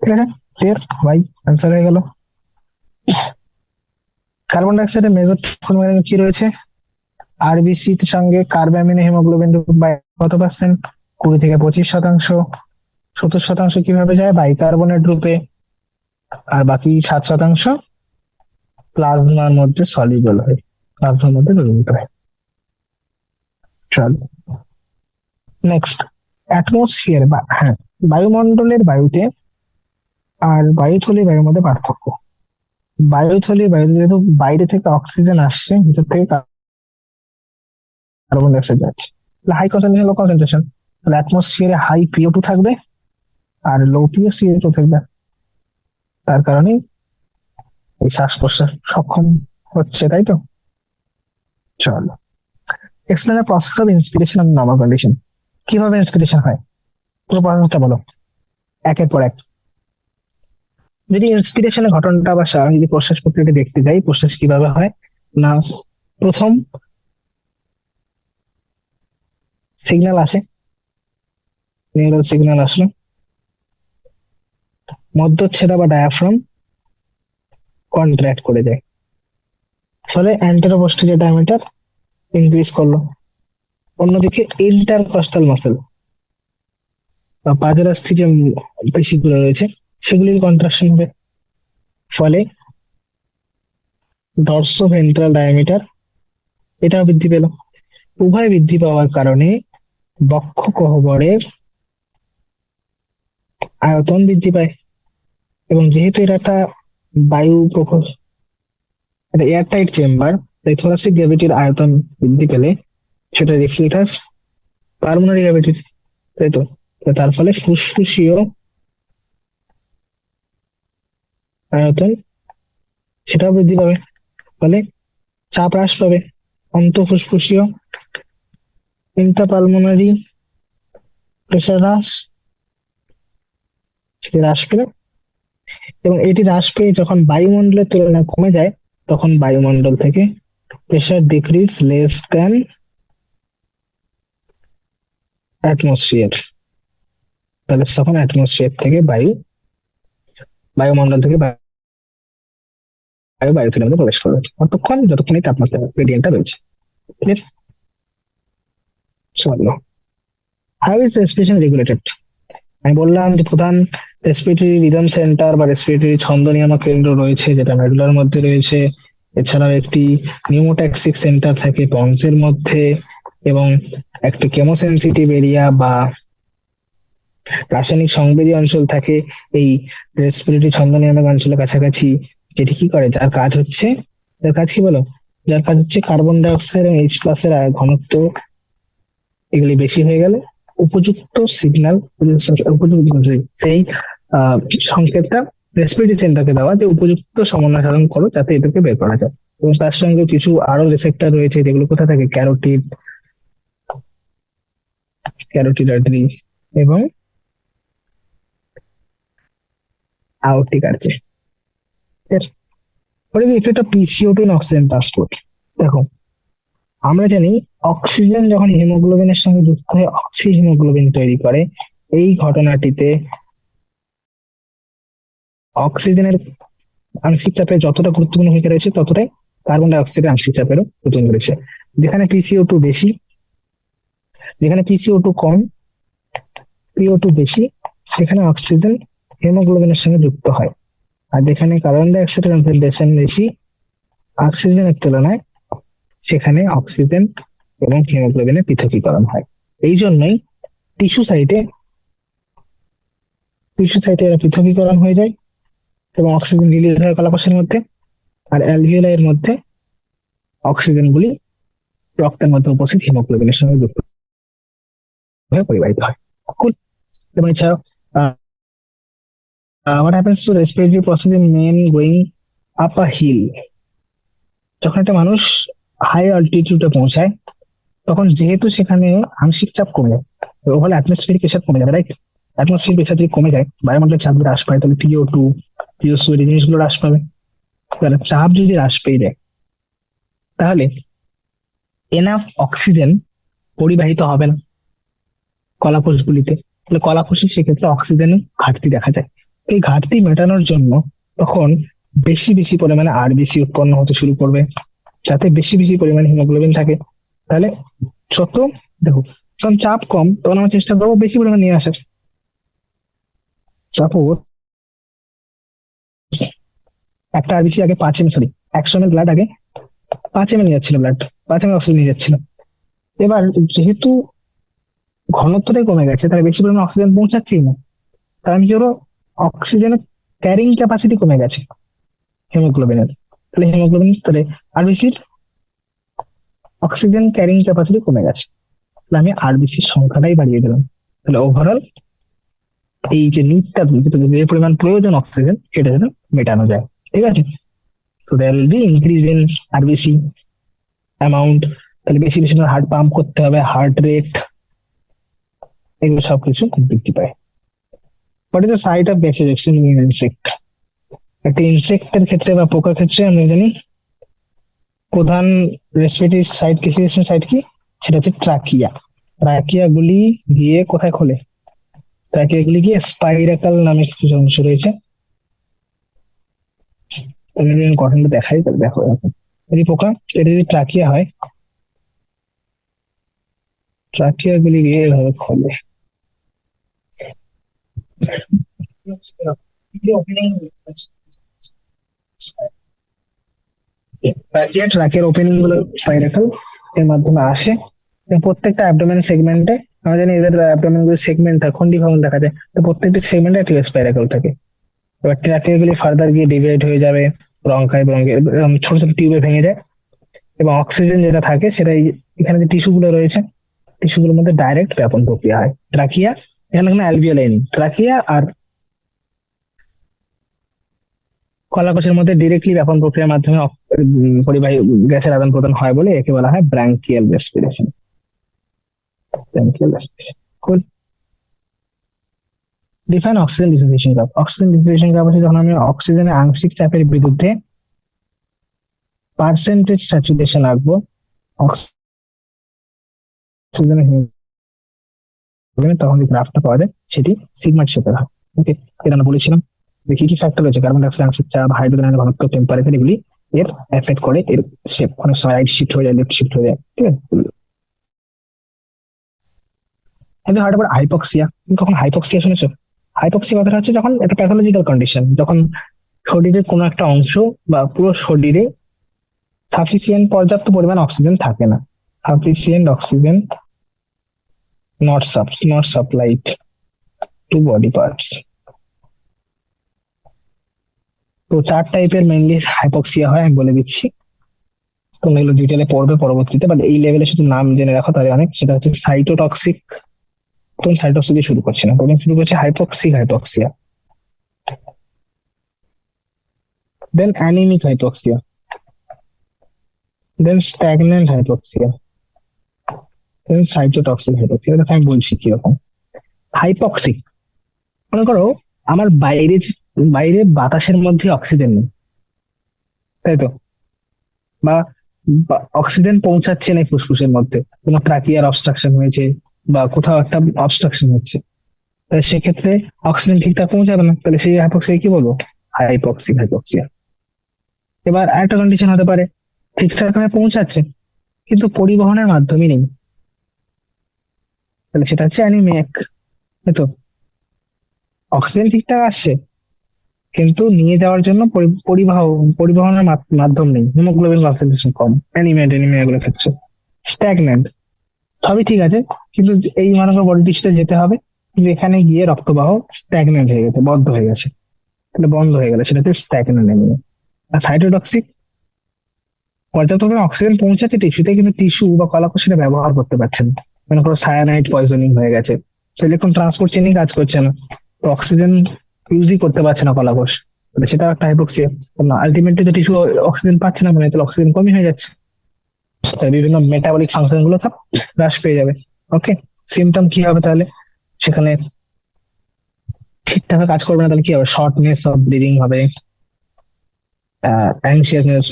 ঠিক আছে, ক্লিয়ার? বাই, অ্যান্সার হয়ে গেল। কার্বন ডাইঅক্সাইডের মেজর কি রয়েছে? আরবিসি সঙ্গে কার্বামিন হিমোগ্লোবিন কত পার্সেন্ট? 20 থেকে 25%। 70% কিভাবে যায়? বাইকার্বনেট রূপে। আর বাকি 7% প্লাজমার মধ্যে সলিউবল হয়, প্লাজমার মধ্যে দ্রবীভূত হয়। চলো নেক্সট, অ্যাটমসফিয়ার বা বায়ুমণ্ডলের বায়ুতে আর বায়ুথলির বায়ুর মধ্যে পার্থক্য। বায়ুথলির বায়ুতে যেহেতু বাইরে থেকে অক্সিজেন আসছে, ভিতর থেকে কার্বন ডাইঅক্সাইড যাচ্ছে, হাই কনসেন্ট্রেশন লো কনসেন্ট্রেশন, তাহলে অ্যাটমসফিয়ারে হাই পিও2 থাকবে আর লো পিও2 থাকবে। তার কারণে এই শ্বাস প্রশ্বাস সক্ষম হচ্ছে, তাই তো? চলো, explain the process of inspiration and normal condition. কিভাবে ইন্সপিরেশন হয় পুরো প্রসেসটা বলো একের পর এক। যদি ইন্সপিরেশনের ঘটনাটা বা যদি প্রশ্বাস প্রক্রিয়াটা দেখতে যাই, প্রশ্বাস কিভাবে হয় না, প্রথম সিগন্যাল আসে, নিউরাল সিগন্যাল আসলো, মধ্যচ্ছেদা বা ডায়াফ্রাম কন্ট্রাক্ট করে যায়, ফলে অ্যান্টেরো পোস্টেরিয়র ডায়ামিটার ইনক্রিজ করলো। অন্যদিকে ইন্টারকস্টাল মাসেল বা পাজরাস্থি যে পেশিগুলো রয়েছে সেগুলির কন্ট্রাকশন হবে, ফলে ডরসো ভেন্ট্রাল ডায়ামিটার এটাও বৃদ্ধি পেল। উভয় বৃদ্ধি পাওয়ার কারণে বক্ষ গহ্বরের আয়তন বৃদ্ধি পায়, এবং যেহেতু এটা একটা বায়ু এটা এয়ারটাইট চেম্বার, তাই থোরাসিক ক্যাভিটির আয়তন বৃদ্ধি পেলে সেটা রিফ্লেক্ট হয় পালমোনারি ক্যাভিটির, তাই তো? তার ফলে ফুসফুসীয় আয়তন সেটাও বৃদ্ধি পাবে, ফলে চাপ হ্রাস পাবে। অন্তঃফুসফুসীয় ইন্ট্রাপালমোনারি প্রেসার হ্রাস পেলে, এবং এটি হ্রাস পেয়ে যখন বায়ুমণ্ডলের তুলনায় কমে যায় তখন বায়ুমণ্ডল থেকে pressure decrease less than atmosphere, তাহলে তখন অ্যাটমসফিয়ার থেকে বায়ুমণ্ডল থেকে বায়ুথলির মধ্যে প্রবেশ করবে যতক্ষণ এই তাপমাত্রা গ্রেডিয়েন্টটা রয়েছে। ক্লিয়ার? চলো, হাউ ইজ রেসপিরেশন রেগুলেটেড? আমি বললাম যে প্রধান রেসপিরেটরি রিদম সেন্টার বা রেসপিরেটরি ছন্দ নিয়ামক কেন্দ্র রয়েছে, যেটা মেডুলার মধ্যে রয়েছে। এছাড়াও একটি নিউমোট্যাক্সিক সেন্টার থাকে পন্সের মধ্যে, এবং একটি কেমোসেনসিটিভ এরিয়া বা রাসায়নিক সংবেদী অঞ্চল থাকে এই রেসপিরেটরি ছন্দ নিয়ামক অঞ্চলের কাছাকাছি, যেটি কি করে, যার কাজ কি বলো, যার কাজ হচ্ছে কার্বন ডাই অক্সাইড এবং H+ এর ঘনত্ব এগুলি বেশি হয়ে গেলে উপযুক্ত সিগন্যাল, উপযুক্ত সেই সংকেতটা রেসপিরেটরি সেন্টারকে দেওয়া, যে উপযুক্ত সমন্বয় সাধন করো যাতে এদেরকে বের করা যায়। এবং তার সঙ্গে কিছু আরো রিসেপ্টর রয়েছে, যেগুলো কোথায় থাকে, ক্যারোটিড আর্টারি এবং আওর্টিক আর্চে। What is the effect of PCO2 in oxygen transport? দেখো, আমরা জানি অক্সিজেন যখন হিমোগ্লোবিনের সঙ্গে যুক্ত হয়ে অক্সি হিমোগ্লোবিন তৈরি করে, এই ঘটনাটিতে অক্সিজেনের আংশিক চাপে যতটা গুরুত্বপূর্ণ ভূমিকা রয়েছে, ততটাই কার্বন ডাই অক্সাইডের আংশিক চাপেরও গুরুত্বপূর্ণ রয়েছে। যেখানে পিসিও টু কম, পিও2 বেশি, সেখানে অক্সিজেন হিমোগ্লোবিনের সঙ্গে যুক্ত হয়। আর যেখানে কার্বন ডাই অক্সাইডের কনসেন্ট্রেশন বেশি অক্সিজেনের তুলনায়, সেখানে অক্সিজেন এবং হিমোগ্লোবিনের পৃথকীকরণ হয়। এই জন্যই টিস্যু সাইটে এরা পৃথকীকরণ হয়ে যায় এবং অক্সিজেন রিলিজ হয় কলাকোষের মধ্যে, আর অ্যালভিওলাই এর মধ্যে অক্সিজেন গুলি রক্তের মধ্যে উপস্থিত হিমোগ্লোবিনের সঙ্গে যুক্ত হয়ে পরিবাহিত হয়। এবং এছাড়াও what happens to respiratory process in men going up a hill? যখন একটা মানুষ হাই অল্টিটিউডে পৌঁছায়, তখন যেহেতু সেখানে আংশিক চাপ কমে যায়, ওভারঅল অ্যাটমসফিয়ারিক প্রেসার কমে যাবে, রাইট? অ্যাটমসফিয়ারিক প্রেসার যদি কমে যায়, বায়ুমণ্ডলের চাপ যদি হ্রাস পায়, তাহলে পিও2 এই জিনিসগুলো হ্রাস পাবে। তাহলে চাপ যদি হ্রাস পেয়ে যায়, তাহলে এনাফ অক্সিজেন পরিবাহিত হবে না কলাকোষগুলিতে, তাহলে কলাকোষে সেক্ষেত্রে অক্সিজেনের ঘাটতি দেখা যায়। এই ঘাটতি মেটানোর জন্য তখন বেশি বেশি পরিমাণে আরবিসি উৎপন্ন হতে শুরু করবে, যাতে বেশি বেশি পরিমাণে হিমোগ্লোবিন থাকে। তাহলে যত, দেখো, যখন চাপ কম, তখন আমরা চেষ্টা করবো বেশি পরিমাণে নিয়ে আসার। সাপোজ একটা আরবিসি আগে 100 ml ব্লাড আগে 5 ml নিয়ে যাচ্ছিল, ব্লাড 5 ml অক্সিজেন নিয়ে যাচ্ছিল। এবার যেহেতু ঘনত্বটাই কমে গেছে, তাহলে বেশি পরিমাণে অক্সিজেন পৌঁছাচ্ছেই না, তাহলে আমি কি করবো, অক্সিজেনের ক্যারিং ক্যাপাসিটি কমে গেছে হিমোগ্লোবিনের, তাহলে আরবিসির অক্সিজেন ক্যারিং ক্যাপাসিটি কমে গেছে, তাহলে আমি আরবিসির সংখ্যাটাই বাড়িয়ে দিলাম। তাহলে ওভারঅল এই যে নিডটা, যে পরিমাণ প্রয়োজন অক্সিজেন, সেটা যেন মেটানো যায়। ঠিক আছে? So there will be increase in RBC amount. তাহলে বেশি বেশি হার্ট পাম্প করতে হবে, হার্ট রেট, এগুলো সবকিছু বৃদ্ধি পায়। What is the site of vasoduction in insect? একটা ইনসেক্টের ক্ষেত্রে বা পোকার ক্ষেত্রে আমরা জানি প্রধান রেসপিরেটরি সাইট কি, সেটা হচ্ছে ট্রাকিয়া গুলি গিয়ে কোথায় খোলে, ট্রাকিয়া গুলি গিয়ে স্পাইরাকাল নামে কিছু অংশ রয়েছে, গঠনটা দেখাই, তাহলে দেখো এই পোকা, এটা যদি ট্রাকিয়া হয়, ট্রাকিয়া গুলি গিয়ে এভাবে খোলে। ট্রাকের ওপেনিং গুলো স্পাইরাকাল এর মাধ্যমে আসে, এবং প্রত্যেকটা অ্যাবডোমেন সেগমেন্টে, আমরা জানি এদের অ্যাবডোমেন গুলো সেগমেন্ট হয়, খন্ডি ভবন দেখা যায়, তো প্রত্যেকটি সেগমেন্টে একটা স্পাইরাকাল থাকে। এবার ট্রাকিয়া গুলি ফার্দার গিয়ে ডিভাইড হয়ে যাবে ছোট ছোট টিউবে ভেঙে যায়, এবং অক্সিজেন যেটা থাকে সেটা এখানে যে টিস্যু গুলো রয়েছে, টিস্যুগুলোর মধ্যে ডাইরেক্ট ব্যাপন প্রক্রিয়া হয়। এখানে কোনো অ্যালভিওলাই নেই, ট্রাকিয়া আর কলাকোষের মধ্যে ডিরেক্টলি ব্যাপন প্রক্রিয়ার মাধ্যমে পরিবাহী গ্যাসের আদান প্রদান হয় বলে একে বলা হয় branchial respiration. Define oxygen dissociation graph. Oxygen dissociation graph হচ্ছে যখন আমি অক্সিজেনের আংশিক চাপের বিরুদ্ধে পার্সেন্টেজ স্যাচুরেশন আঁকবো, অক্সিজেনের তখন যে গ্রাফটা পাওয়া যায় সেটি সিগমার শেপের হয়। ওকে, এটা আমরা বলেছিলাম যে কি কি ফ্যাক্টর রয়েছে, কার্বন ডাইঅক্সাইড আংশিক চাপ, হাইড্রোজেনের ঘনত্ব, টেম্পারেচার, এগুলি এর এফেক্ট করে এর শেপ। অনেক সময় রাইট শিফট হয়ে যায়, লেফট শিফট হয়ে যায়, ঠিক আছে। কিন্তু হয়তো হাইপক্সিয়া, তুমি কখন হাইপক্সিয়া শুনেছো? হাইপক্সিয়া কথাটা হচ্ছে যখন একটা প্যাথোলজিক্যাল কন্ডিশন, যখন শরীরের কোনো একটা অংশ বা পুরো শরীরে সাফিসিয়েন্ট পর্যাপ্ত পরিমাণ অক্সিজেন থাকে না। Sufficient oxygen not supplied two body parts. তো 4 টাইপের মেইনলি হাইপক্সিয়া হয়, আমি বলে দিচ্ছি, তোমরা এগুলো ডিটেলে পড়বে পরবর্তীতে, বাট এই লেভেলে শুধু নাম জেনে রাখো তাহলে অনেক। সেটা হচ্ছে সাইটোটক্সিক, প্রথম সাইটোটক্সিক দিয়ে শুরু করছি না, প্রথম শুরু করছে হাইপক্সিয়া, দেন অ্যানিমিক হাইপক্সিয়া, দেন স্ট্যাগন্যান্ট হাইপক্সিয়া, দেন সাইটোটক্সিক হাইপক্সিয়া। এটা আমি বলছি কিরকম। হাইপক্সিক, মনে করো আমার বাইরে বাতাসের মধ্যে অক্সিজেন নেই, তাই তো, বা অক্সিজেন পৌঁছাচ্ছে না ফুসফুসের মধ্যে, কোনো ট্রাকিয়ার অবস্ট্রাকশন হয়েছে বা কোথাও একটা অবস্ট্রাকশন হচ্ছে, তাহলে সেক্ষেত্রে অক্সিজেন ঠিকঠাক পৌঁছাবে না, তাহলে সেই হাইপক্সিয়া কি বলবো? হাইপক্সিয়া। এবার আরেকটা কন্ডিশন হতে পারে ঠিকঠাক ভাবে পৌঁছাচ্ছে কিন্তু পরিবহনের মাধ্যমে নেই, তাহলে সেটা হচ্ছে অ্যানিমিক, তাই তো। অক্সিজেন ঠিকঠাক আসছে কিন্তু নিয়ে যাওয়ার জন্য পরিবহনের মাধ্যম নেই, হিমোগ্লোবিন কনসেন্ট্রেশন কম, অ্যানিমিয়া এগুলো ক্ষেত্রে। স্ট্যাগন্যান্ট, সবই ঠিক আছে কিন্তু এই মানুষের বডি টিস্যুতে যেতে হবে, কিন্তু এখানে গিয়ে রক্তবাহ স্ট্যাগন্যান্ট হয়ে গেছে, বদ্ধ হয়ে গেছে, তাহলে বন্ধ হয়ে গেলে সেটাকে স্ট্যাগন্যান্ট অ্যানিমিয়া। আর সাইটোটক্সিক, পর্যাপ্ত পরিমাণে অক্সিজেন পৌঁছাচ্ছে টিস্যুতে কিন্তু টিস্যু বা কলাকোষ সেটা ব্যবহার করতে পারছে না, মনে করো সায়ানাইড পয়জনিং হয়ে গেছে, তো ইলেকট্রন ট্রান্সপোর্ট চেনই কাজ করছে না, তো অক্সিজেন ইউজই করতে পারছে না কলাকোষ, তাহলে সেটা একটা হাইপোক্সিয়া। আলটিমেটলি তো টিস্যু অক্সিজেন পাচ্ছে না, মানে তাহলে অক্সিজেন কমই হয়ে যাচ্ছে, তাই বিভিন্ন মেটাবলিক ফাংশন গুলো সব হ্রাস পেয়ে যাবে। ওকে, সিমটম কি হবে তাহলে? সেখানে ঠিকঠাক কাজ করবে না, তাহলে কি হবে? শর্টনেস অফ ব্রিদিং হবে, অ্যাংসিয়াসনেস,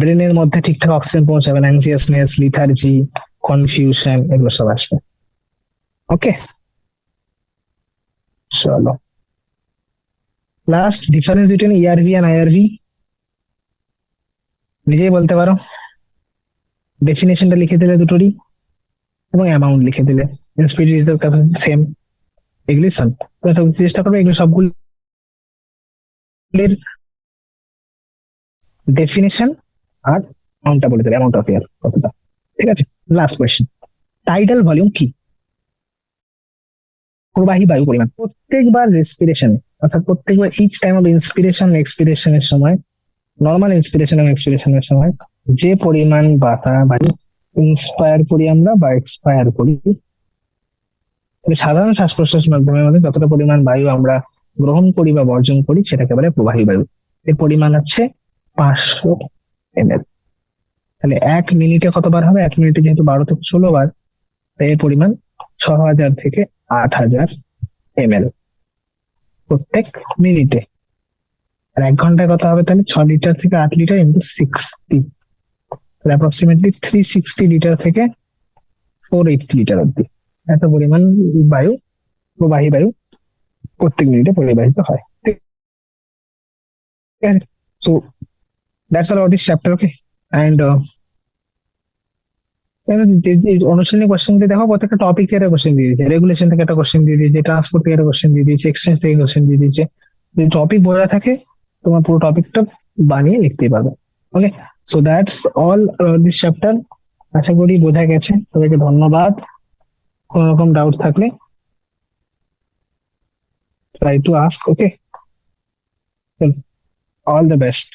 ব্রেনের মধ্যে ঠিকঠাক অক্সিজেন পৌঁছাবে না, অ্যাংসিয়াসনেস, লিথার্জি, কনফিউশন, এগুলো সব আসবে। ওকে, চলো, last difference between ERV and IRV নিজেই বলতে পারো, ডেফিনেশনটা লিখে দিলে দুটোরই এবং অ্যামাউন্ট লিখে দিলে, স্পিড রিজার্ভ ক্যাপাসিটি সেম, এগুলি চেষ্টা করবে এগুলো সবগুলির ডেফিনেশন আর অ্যামাউন্টটা বলে দেবে, অ্যামাউন্ট অফ এয়ার কতটা। ঠিক আছে, লাস্ট কোয়েশ্চেন, টাইডাল ভলিউম কি? প্রবাহী বায়ু পরিমাণ প্রত্যেকবার রেসপিরেশনে, অর্থাৎ প্রত্যেকবার ইচ টাইম অফ ইন্সপিরেশন এক্সপিরেশনের সময়, নর্মাল ইন্সপিরেশন এবং এক্সপিরেশনের সময় যে পরিমাণ বায়ু ইন্সপায়ার করি আমরা বা এক্সপায়ার করি, সাধারণ শ্বাস প্রশ্বাসের মাধ্যমে মধ্যে যতটা পরিমাণ বায়ু আমরা গ্রহণ করি বা বর্জন করি সেটাকে বলে প্রবাহী বায়ু। এর পরিমাণ হচ্ছে 500 ml। তাহলে 1 মিনিটে কতবার হবে? 1 মিনিটে যেহেতু 12 থেকে 16 বার, তাই এর পরিমাণ 6000 থেকে 8000 ml প্রত্যেক মিনিটে। আর 1 ঘন্টায় কত হবে? তাহলে 6 লিটার থেকে 8 লিটার ইন্টু 60, তাহলে অ্যাপ্রক্সিমেটলি 360 লিটার থেকে 480 লিটার অব্দি এত পরিমাণ বায়ু, প্রবাহী বায়ু প্রত্যেক মিনিটে পরিবাহিত হয়। ঠিক আছে, so that's all of this chapter. Okay, and অনুশীলনী কোশ্চেন দিয়ে দেখো, প্রত্যেকটা টপিক থেকে কোশ্চেন দিয়ে দিয়েছে, রেগুলেশন থেকে একটা কোশ্চেন দিয়ে দিয়েছে, ট্রান্সপোর্ট থেকে একটা কোশ্চেন দিয়ে দিয়েছে, এক্সচেঞ্জ থেকে কোশ্চেন দিয়ে দিয়েছে। যদি টপিক বোঝা থাকে তোমার পুরো টপিকটা বানিয়ে লিখতেই পারবে। Okay, so that's all this chapter. আশা করি বোঝা গেছে, সবাইকে ধন্যবাদ। কোনো রকম ডাউট থাকলে try to ask. Okay, well, all the best.